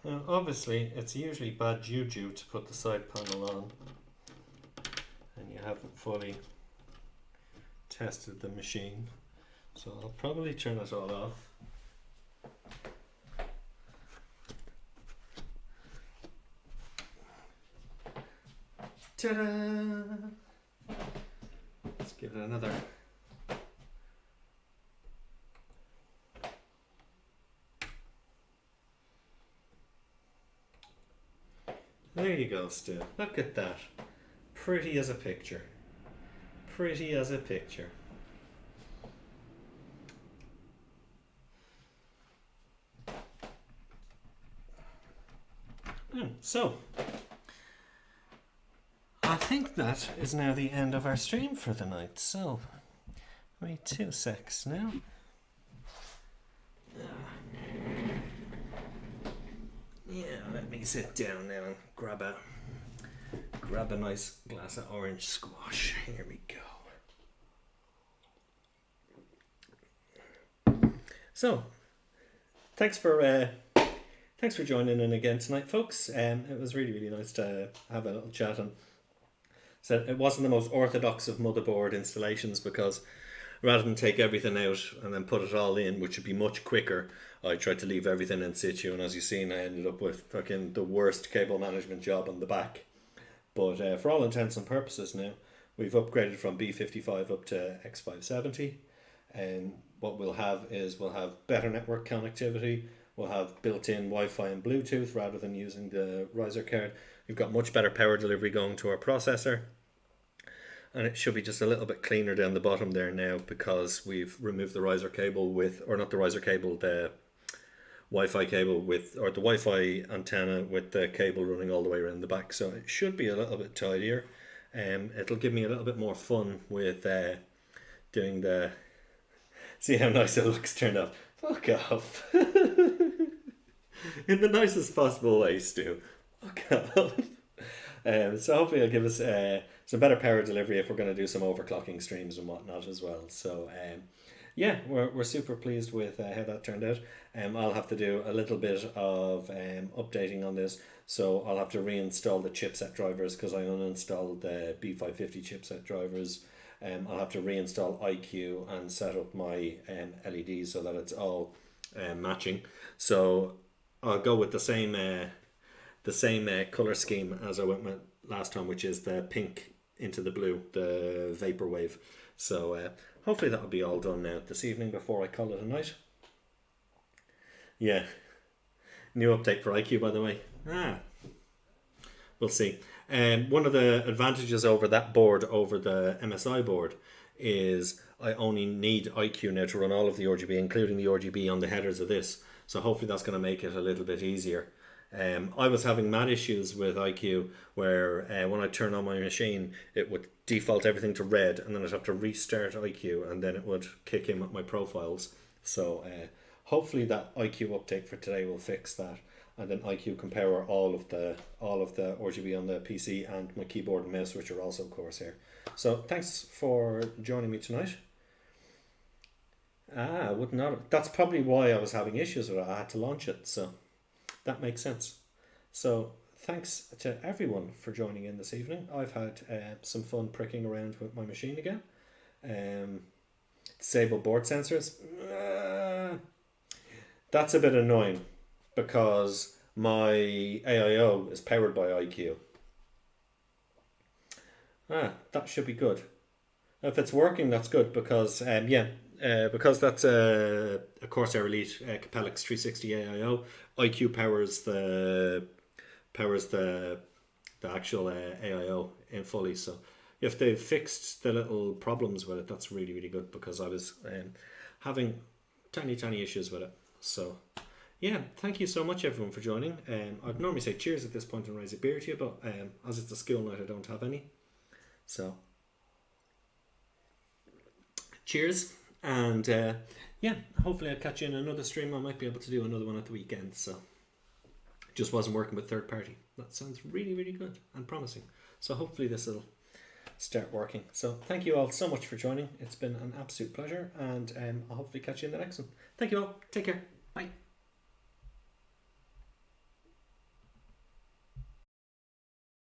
Now, obviously, it's usually bad juju to put the side panel on and you haven't fully tested the machine. So I'll probably turn it all off. Ta-da! Let's give it another. There you go, Stu. Look at that. Pretty as a picture. Pretty as a picture. So, I think that is now the end of our stream for the night. So, wait 2 secs now. Yeah, let me sit down now and grab a nice glass of orange squash. Here we go. So, thanks for joining in again tonight, folks. It was really nice to have a little chat, and so it wasn't the most orthodox of motherboard installations, because rather than take everything out and then put it all in, which would be much quicker, I tried to leave everything in situ, and as you've seen, I ended up with fucking the worst cable management job on the back. But for all intents and purposes now, we've upgraded from B55 up to X570, and what we'll have is better network connectivity. We'll have built-in Wi-Fi and Bluetooth rather than using the riser card. We've got much better power delivery going to our processor. And it should be just a little bit cleaner down the bottom there now, because we've removed the riser cable the Wi-Fi cable or the Wi-Fi antenna with the cable running all the way around the back. So it should be a little bit tidier. It'll give me a little bit more fun with doing the... See how nice it looks turned off. Fuck off. In the nicest possible way, Stu. Fuck off. So hopefully it'll give us some better power delivery if we're going to do some overclocking streams and whatnot as well. So yeah, we're super pleased with how that turned out. I'll have to do a little bit of updating on this. So I'll have to reinstall the chipset drivers, because I uninstalled the B550 chipset drivers. I'll have to reinstall IQ and set up my LEDs so that it's all matching. So I'll go with the same color scheme as I went with last time, which is the pink into the blue, the vaporwave. So hopefully that'll be all done now this evening before I call it a night. Yeah, new update for IQ, by the way. We'll see. One of the advantages over that board, over the MSI board, is I only need IQ now to run all of the RGB, including the RGB on the headers of this. So hopefully that's going to make it a little bit easier. I was having mad issues with IQ where when I turn on my machine, it would default everything to red, and then I'd have to restart IQ, and then it would kick in with my profiles. So hopefully that IQ update for today will fix that, and then IQ can power all of the RGB on the PC and my keyboard and mouse, which are also Corsair. So thanks for joining me tonight. Would not. That's probably why I was having issues with it. I had to launch it, so that makes sense. So thanks to everyone for joining in this evening. I've had some fun pricking around with my machine again. Disable board sensors. That's a bit annoying, because my AIO is powered by IQ. That should be good. If it's working, that's good, because because that's a Corsair Elite Capellix 360 AIO. IQ powers the actual AIO in fully. So if they've fixed the little problems with it, that's really good, because I was having tiny issues with it. So yeah, thank you so much everyone for joining. I'd normally say cheers at this point and raise a beer to you, but as it's a school night, I don't have any. So cheers, and yeah, hopefully I'll catch you in another stream. I might be able to do another one at the weekend. So just wasn't working with third party. That sounds really good and promising. So hopefully this will start working. So thank you all so much for joining. It's been an absolute pleasure, and I'll hopefully catch you in the next one. Thank you all. Take care. Bye.